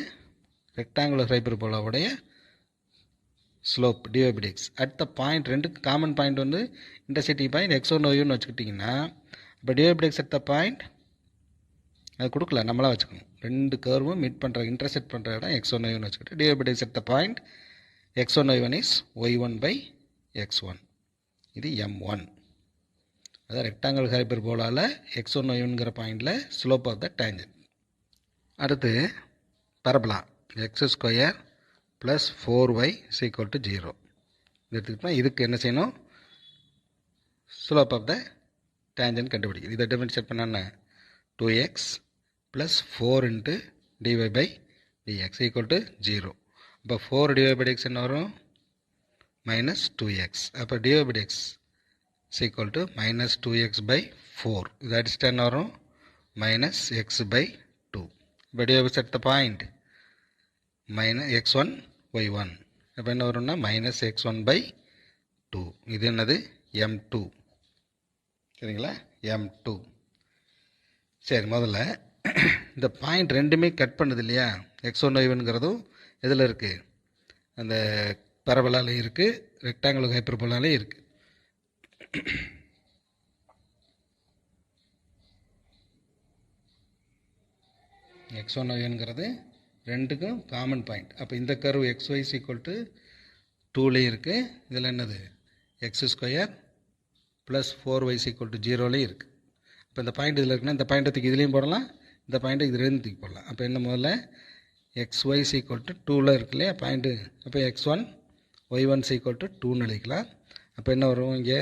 ரெக்டாங்குலர் ஹைப்பர்போலாவுடைய slope dy by dx at the point. ரெண்டுக்கு காமன் பாயிண்ட் வந்து இன்டர்செக்டிங் பாயிண்ட் x1 y1 வச்சுக்கிட்டிங்கன்னா, இப்போ dy by dx at the point அது கொடுக்கல, நம்மளாக வச்சுக்கணும். ரெண்டு கர்வும் மீட் பண்ணுற இன்டர்செக்ட் பண்ணுற இடம் x1 y1 வச்சுக்கிட்டு dy by dx at the point x1 y1 is y1 by x1. இது m1. அதாவது ரெக்டாங்குலர் ஹைப்பர்போலாவில் x1 y1ங்கிற பாயிண்டில் ஸ்லோப் ஆஃப் த டேஞ்சன்ட். அடுத்து parabola x square plus 4y equal to 0 எடுத்துக்கிட்டோம்னா இதுக்கு என்ன செய்யணும்? ஸ்லோப் ஆஃப் த டேஞ்சன்ட் கண்டுபிடிக்கும். இதை டிஃபரன்ஷியேட் பண்ணால் 2x plus 4 into dy by dx equal to 0. அப்போ 4 dy by dx என்ன வரும்? Minus 2x. அப்போ dy by dx equal to minus 2x by 4. இது அடிச்சுட்டு என்ன வரும்? Minus x by 2. இப்போ dy by dx at the point minus x1 y1. அப்போ என்ன வரும்னா மைனஸ் x1 பை 2. இது என்னது? m2. சரிங்களா? m2. சரி, முதல்ல இந்த பாயிண்ட் ரெண்டுமே கட் பண்ணுது இல்லையா, x1 y1ங்கிறதும் எதில் இருக்குது? அந்த பரபலாலையும் இருக்குது, ரெக்டாங்குலர் ஹைப்பர்போலாலையும் இருக்குது. x1 y1ங்கிறது ரெண்டுக்கும் காமன் பாயிண்ட். அப்போ இந்த கர்வ் xy ஈக்குவல் டு 2லேயும் இருக்குது. இதில் என்னது? X square plus 4y equal to 0லேயும் இருக்குது. இப்போ இந்த பாயிண்ட் இதில் இருக்குன்னா இந்த பாயிண்ட்டை தூக்கி இதுலேயும் போடலாம், இந்த பாயிண்ட்டை இதுலேருந்து தூக்கி போடலாம். அப்போ என்ன? முதல்ல xy ஈக்குவல் டு 2ல் இருக்கு இல்லையா பாயிண்ட்டு. அப்போ x1 y1 ஈக்குவல் டு 2ன்னு எழுதிக்கலாம். அப்போ என்ன வரும்? இங்கே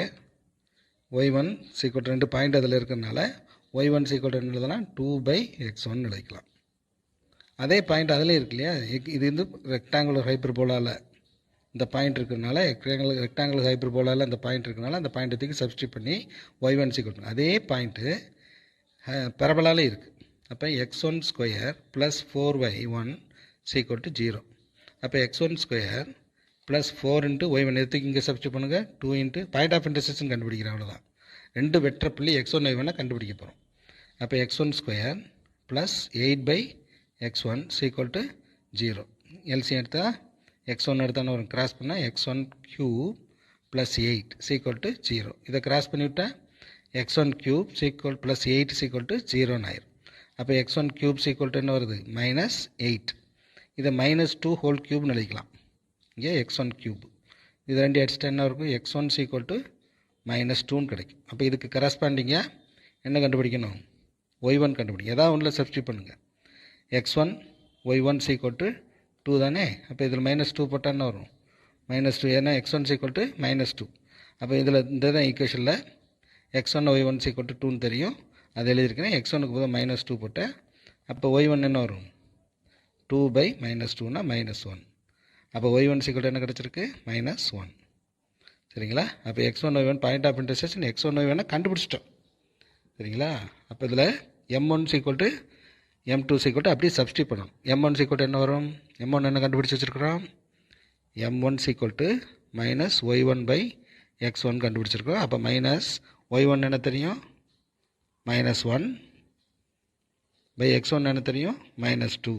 y1 ஈக்குவல் டு 2 பாயிண்ட் அதில் இருக்கிறதுனால y1 ஈக்குவல் டு என்ன எழுதலாம்? 2 பை x1 எழுதிக்கலாம். அதே பாயிண்ட் அதிலே இருக்கு இல்லையா, இது வந்து ரெக்டாங்குலர் ஹைப்பர்போலாவில் இந்த பாயிண்ட் இருக்கிறதுனால ரெக்டாங்குலர் ஹைப்பர்போலாவில் அந்த பாயிண்ட் இருக்கிறனால அந்த பாயிண்ட்டுக்கு சப்ஸ்டியூட் பண்ணி y1 ஈக்குவல் டு அதே பாயிண்ட்டு பரபலாலே இருக்குது. அப்போ x1 square plus 4y1 equal to 0. அப்போ x1 ஸ்கொயர் ப்ளஸ் 4 இன்ட்டு ஒய்1 எடுத்துக்கு இங்கே சப்ஸ்டியூட் பண்ணுங்கள். 2 இன்ட்டு பாயிண்ட் ஆஃப் இன்டர்செக்ஷன் கண்டுபிடிக்கிறேன், அவ்வளோதான். ரெண்டு வெற்ற புள்ளி x1 y1 கண்டுபிடிக்க போகிறோம். அப்போ x1 square plus 8/x1 equal to 0. LCM எடுத்தால் x1 எடுத்தால் வரும், கிராஸ் பண்ணால் x1 cube plus 8 equal to 0. இதை கிராஸ் பண்ணிவிட்டால் x1 cube equal plus 8 equal to 0 ஆயிரும். அப்போ x1 கியூப் ஈக்குவல் டு என்ன வருது, -8. இதை -2 ஹோல் கியூப்னு எழுதிக்கலாம். இங்கே x1 கியூப் இது ரெண்டு அடிச்சுட்டு என்ன இருக்கும், x1 ஈக்குவல் டு -2ன்னு கிடைக்கும். அப்போ இதுக்கு கரஸ்பாண்டிங்காக என்ன கண்டுபிடிக்கணும், y1 கண்டுபிடிக்கும். ஏதாவது ஒன்றில் சப்ஸ்டியூட் பண்ணுங்கள். x1 y1 ஈக்குவல் டு 2 தானே. அப்போ இதில் -2 போட்டால் என்ன வரும், -2. ஏன்னா x1 ஈக்குவல் டு -2. அப்போ இதில் இந்த தான் ஈக்குவேஷனில் x1 y1 ஈக்குவல் டு 2ன்னு தெரியும், அது எழுதியிருக்கிறேன். x1க்கு போதும் -2 போட்டேன். அப்போ y1 என்ன வரும், 2/-2னா -1. அப்போ y1 ஈக்குவல் என்ன கிடச்சிருக்கு, -1. சரிங்களா. அப்போ x1 y1 point of intersection x1 y1 கண்டுபிடிச்சிட்டோம். சரிங்களா. அப்போ இதில் m1 equal to m2 equal to அப்படியே சப்ஸ்டியூட் பண்ணணும். m1 ஈக்குவல் டு என்ன வரும், m1 என்ன கண்டுபிடிச்சி வச்சுருக்கிறோம், m1 ஈக்குவல் டு -y1/x1 கண்டுபிடிச்சிருக்கோம். அப்போ -y1 என்ன தெரியும், -1/x1 என்ன தெரியும், -2.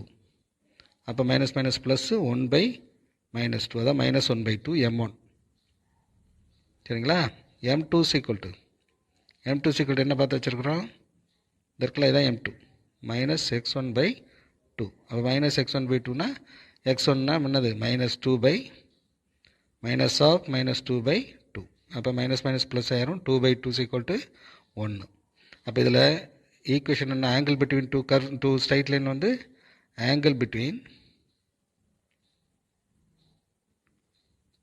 அப்போ மைனஸ் ப்ளஸ் 1/-2, அதான் -1/2 m1. சரிங்களா. m2 ஈக்குவல் டு என்ன பார்த்து வச்சுருக்குறோம், இந்த இடத்துல இதான் m2 -x1/2. அப்போ -x1/2னா x1னா என்னது -2/2. அப்போ மைனஸ் ப்ளஸ் ஆயிரும், 2/2 ஈக்குவல் டு 1. அப்போ இதில் ஈக்குவேஷன் என்ன, angle between two straight line வந்து angle between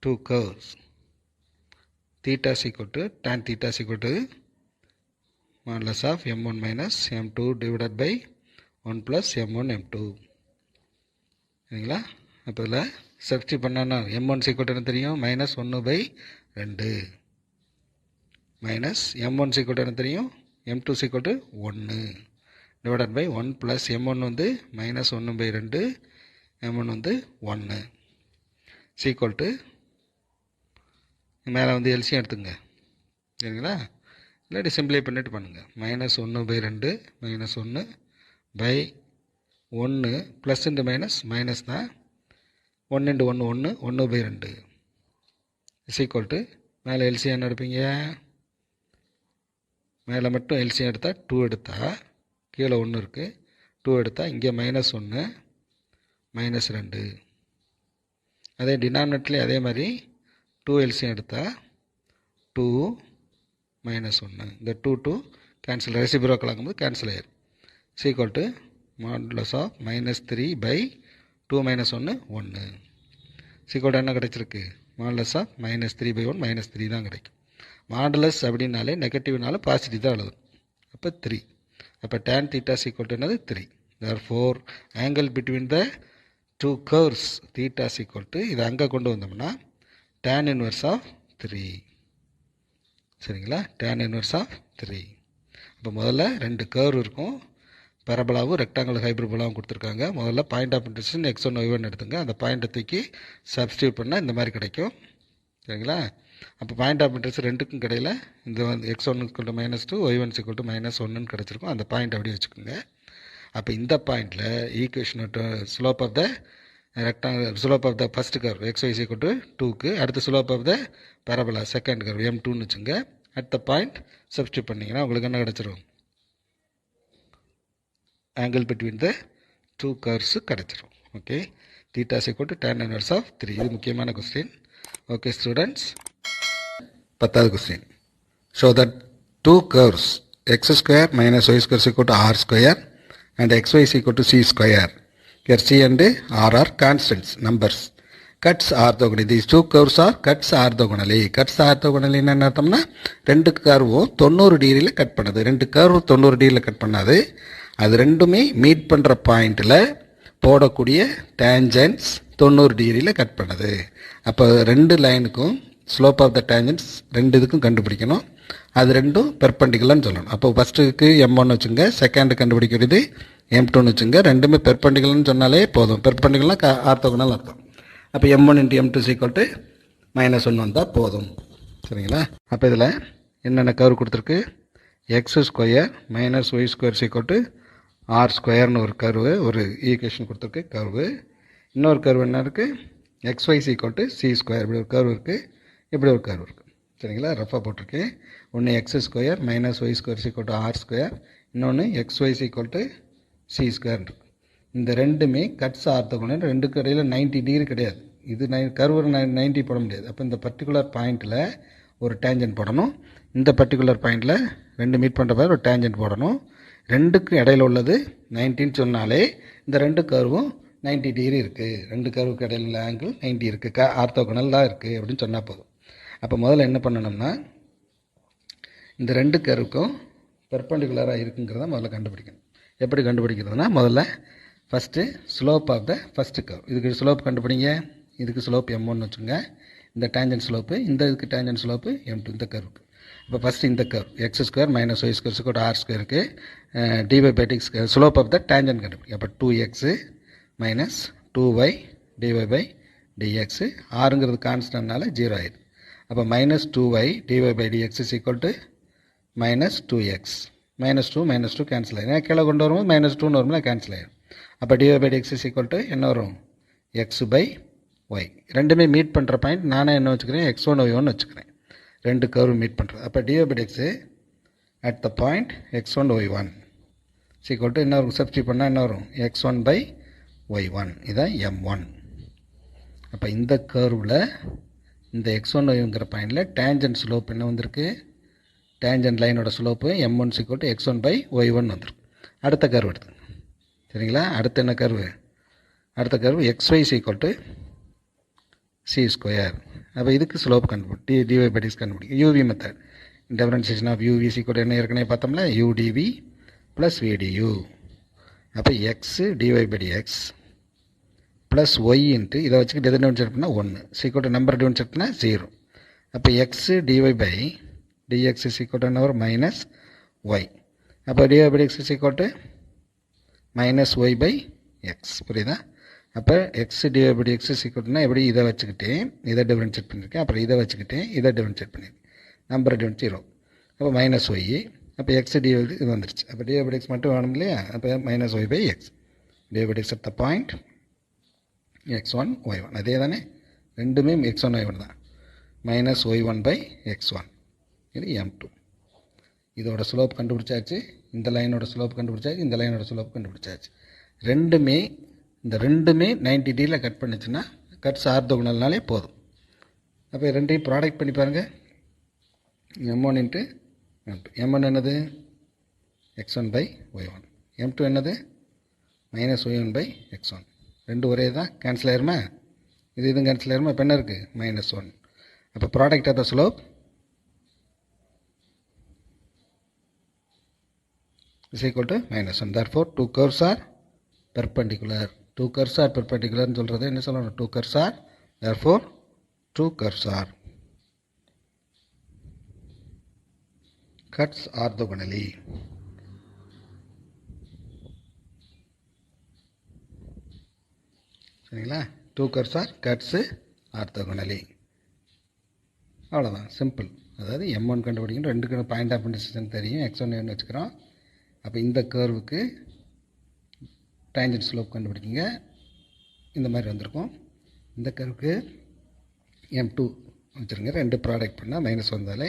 two curves theta is equal to tan theta is equal to modulus of m1 minus m2 divided by 1 plus m1 m2. சரிங்களா. அப்போ இதில் சப்ஸ்டியூட் பண்ணால் m1 equal to என்ன தெரியும், -1/2 மைனஸ் m1 equal to என்ன தெரியும், m2 equal to 1 divided by 1 plus m1 வந்து -1/2 m1 வந்து 1 equal to மேலே வந்து எல்சியம் எடுத்துங்க. சரிங்களா. இல்லாட்டி சிம்பிளை பண்ணிட்டு பண்ணுங்கள். -1/2 -1/1 ப்ளஸ் இன்ட்டு மைனஸ் தான் 1 × 1 1 1/2 ஈக்குவல் டு மேலே எல்சியம் என்ன எடுப்பீங்க, மேலே மட்டும் எல்சியம் எடுத்தால் 2 எடுத்தால் கீழே 1 இருக்குது, 2 எடுத்தால் இங்கே -1 -2. அதே டினாமினேட்டர்லேயும் அதே மாதிரி 2 எல்சியம் எடுத்தால் 2 -1, இந்த 2 கேன்சல், ரெசிப்ரோக்கல் ஆகும்போது கேன்சல் ஆயிடும். Equal to modulus of -3/2 -1 1 equal to என்ன கிடைச்சிருக்கு, மாடுலஸ் ஆஃப் -3/1 -3 தான் கிடைக்கும். மாடுலஸ் அப்படின்னாலே நெகட்டிவ்னால பாசிட்டிவ் தான் எழுதும். அப்போ 3. அப்போ tan theta ஈக்குவல் டு என்னது 3. therefore angle between the two curves theta equal to இதை அங்கே கொண்டு வந்தோம்னா tan inverse of 3. சரிங்களா. tan inverse of 3. அப்போ முதல்ல ரெண்டு கர்வ் இருக்கும், பரபலாவும் ரெக்டாங்குலர் ஹைப்பர்போலாவும் கொடுத்துருக்காங்க. முதல்ல point of intersection x1 y1 எடுத்துங்க, அந்த பாயிண்ட்டை தூக்கி சப்ஸ்டியூட் பண்ணால் இந்த மாதிரி கிடைக்கும். சரிங்களா. அப்போ பாயிண்ட் ஆஃப் இன்டர்செக்ஷன் ரெண்டுக்கும் கிடையில இந்த வந்து x1 = -2 y1 = -1ன்னு கிடச்சிருக்கும். அந்த பாயிண்ட் அப்படியே வச்சுக்கோங்க. அப்போ இந்த பாயிண்டில் equation slope of the rectangle, slope of the first curve xy is equal to 2க்கு அடுத்த slope of the parabola second curve m2ன்னு வச்சுங்க. at the point substitute பண்ணிங்கன்னா உங்களுக்கு என்ன கிடச்சிரும், angle between the two curves கிடச்சிரும். Okay. theta is equal to tan inverse of 3. இது முக்கியமான கொஸ்டின். Okay students. 10வது question. show that two curves x square minus y square is equal to r square and xy is equal to c square. Here C and R are constants, numbers. Cuts orthogonally. These two curves are cuts orthogonally. Cuts orthogonally என்ன அர்த்தம்னா ரெண்டு கர்வும் 90 டிகிரியில் கட் பண்ணது. ரெண்டு கர்வும் 90 டிகிரியில் கட் பண்ணாது. அது ரெண்டுமே மீட் பண்ணுற பாயிண்டில் போடக்கூடிய டேஞ்சன்ஸ் 90 டிகிரியில் கட் பண்ணது. அப்போ ரெண்டு லைனுக்கும் ஸ்லோப் ஆஃப் த டேஞ்சன்ஸ் ரெண்டு இதுக்கும் கண்டுபிடிக்கணும். அது ரெண்டும் பெர்பெண்டிகுலர்னு சொல்லணும். அப்போ ஃபஸ்ட்டுக்கு m1 வச்சுங்க, செகண்டு கண்டுபிடிக்கிறது m2ன்னு வச்சுங்க. ரெண்டுமே பெர்பெண்டிகுலர்னு சொன்னாலே போதும். பெர்பெண்டிகுலர்னா ஆர்த்தோகனல் அர்த்தம். அப்போ m1 into m2 equal to -1 வந்தால் போதும். சரிங்களா? அப்போ இதில் என்னென்ன கர்வ் கொடுத்துருக்கு? X square minus y square equal to r ஸ்கொயர்னு ஒரு கர்வு, ஒரு ஈக்குவேஷன் கொடுத்துருக்கு கர்வு. இன்னொரு கர்வு என்ன இருக்குது? xy equal to c square, இப்படி ஒரு கர்வ் இருக்குது, இப்படி ஒரு கர்வ் இருக்குது. சரிங்களா? ரஃபாக போட்டிருக்கு. ஒன்று x square minus y square equal to r square, இன்னொன்று xy equal to c square இருக்குது. இந்த ரெண்டுமே கட்ஸ் ஆர்த்தோகோனல், ரெண்டுக்கு இடையில் 90 டிகிரி கிடையாது. இது கர்வ் 90 போட முடியாது. அப்போ இந்த பர்டிகுலர் பாயிண்டில் ஒரு டேஞ்சன்ட் போடணும். இந்த பர்டிகுலர் பாயிண்டில் ரெண்டு மீட் பண்ணுற மாதிரி ஒரு டேஞ்சன்ட் போடணும். ரெண்டுக்கு இடையில் உள்ளது 90ன்னு சொன்னாலே இந்த ரெண்டு கர்வும் 90 டிகிரி இருக்குது, ரெண்டு கர்வுக்கு இடையில உள்ள ஆங்கிள் 90 இருக்குது, ஆர்த்தோகோனலாக இருக்குது அப்படின்னு சொன்னால் போதும். அப்போ முதல்ல என்ன பண்ணணும்னா, இந்த ரெண்டு கர்வுக்கும் பெர்பெண்டிகுலராக இருக்குங்கிறத முதல்ல கண்டுபிடிக்கணும். எப்படி கண்டுபிடிக்கிறதுனா, முதல்ல first slope of the first curve. இதுக்கு ஸ்லோப் கண்டுபிடிங்க. இதுக்கு ஸ்லோப் m1 வச்சுங்க. இந்த டேஞ்சன்ட் ஸ்லோப்பு, இந்த இதுக்கு டேஞ்சன்ட் ஸ்லோப்பு m2, இந்த கர்வுக்கு. இப்போ ஃபஸ்ட்டு இந்த curve x square minus y square equal to r ஸ்கொயருக்கு dy/dx slope of the tangent கண்டுபிடிக்கும். அப்போ 2x மைனஸ் 2y dy/dx, ஆறுங்கிறது கான்ஸ்டன்ட்னால 0 ஆயிடுது. அப்போ minus 2y dy/dx equal to minus 2x. Minus two cancel ஆகிடும். ஏன்னா கீழே கொண்டு வரும்போது -2ன்னு வரும்போது கேன்சல் ஆகிடும். அப்போ dy/dx ஈக்குவல் டு என்ன வரும்? x/y. ரெண்டுமே மீட் பண்ணுற பாயிண்ட் நானே என்ன வச்சுக்கிறேன்? x1 y1 வச்சுக்கிறேன். ரெண்டு கர்வ் மீட் பண்ணுறது. அப்போ dy/dx at the point x1 y1 equal to என்ன வரும்? சப்ஸ்டியூட் பண்ணால் என்ன வரும்? x1/y1. இதான் m1. அப்போ இந்த கர்வில் இந்த x1 y1ங்கிற பாயிண்டில் டேஞ்சன்ட் ஸ்லோப் என்ன வந்திருக்கு? டேஞ்சன்ட் லைனோட slope m1 equal to x1/y1 வந்திருக்கு. அடுத்த கர்வ் எடுத்து. சரிங்களா? அடுத்து என்ன கர்வு? அடுத்த curve xy equal to c square. அப்போ இதுக்கு ஸ்லோப் கண்டுபிடி, dy/dx கண்டுபிடிக்கும். UV method. Differentiation of UV equal என்ன ஏற்கனவே பார்த்தோம்ல, udv ப்ளஸ் vdu. அப்போ x dy/dx plus y into இதை வச்சுக்கிட்டு எது டிஃபரன்ஷியேட் பண்ணால் 1 ஈக்குவல் டு நம்பர் டிஃபரன்ஷியேட் பண்ணால் 0. அப்போ x dy/dx ஈக்குவல் டு என்ன வரும்? Minus y. அப்போ dy/dx equal to minus y/x. புரியுதா? அப்போ எக்ஸ் dy/dx ஈக்குவல்னா எப்படி? இதை வச்சுக்கிட்டே இதை டிஃபரன்ஷியேட் பண்ணியிருக்கேன், அப்புறம் இதை வச்சுக்கிட்டே இதை டிஃபரன்ஷியேட் பண்ணியிருக்கேன். Number difference 0. அப்போ மைனஸ் ஒய். அப்போ எக்ஸ் dy இது வந்துருச்சு. அப்போ dy/dx மட்டும் வேணும் இல்லையா? அப்போ minus y/x. dy/dx at the point x1 y1. அதே தானே? ரெண்டுமே x1 y1 தான். Minus y1/x1. இது m2. இதோட ஸ்லோப் கண்டுபிடிச்சாச்சு. இந்த லைனோட ஸ்லோப் கண்டுபிடிச்சாச்சு. இந்த லைனோட ஸ்லோப் கண்டுபிடிச்சாச்சு. இந்த ரெண்டுமே 90 டிகிரியில் கட் பண்ணிச்சுன்னா கட்ஸ் ஆர்த்தோகோனல்னாலே போதும். அப்போ ரெண்டையும் ப்ராடக்ட் பண்ணி பாருங்கள். m1 into m2. m1 என்னது? x1/y1. m2 என்னது? Minus y1/x1. ரெண்டு ஒரே தான். கேன்சல் ஆயிருமா? இதுவும் கேன்சல் ஆயிருமா? இப்போ என்ன இருக்குது? -1. அப்போ product of the slope is equal to -1. Therefore, two curves are perpendicular. Two curves are perpendicular ன்னு சொல்கிறது என்ன சொல்லணும்? Two curves are, therefore, two curves are cuts orthogonally. சரிங்களா? Two curves are cuts orthogonally. அவ்வளோதான், சிம்பிள். அதாவது m1 கண்டுபிடிக்கணும். ரெண்டுக்கு பாயிண்ட் ஆஃப் இன்டர்செக்ஷன் தெரியும். x1 y1 வச்சுக்கிறோம். அப்போ இந்த கர்வுக்கு டேஞ்சன்ட் ஸ்லோப் கண்டுபிடிக்குங்க. இந்த மாதிரி வந்திருக்கும். இந்த கர்வுக்கு m2 வச்சுருங்க. ரெண்டு ப்ராடக்ட் பண்ணால் மைனஸ் வந்தாலே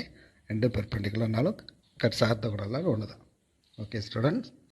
ரெண்டு பெர்பெண்டிகுலர்னாலும் கட்ஸ் ஆர்த்தோகோனல்னாலும் ஒன்று தான். Okay students.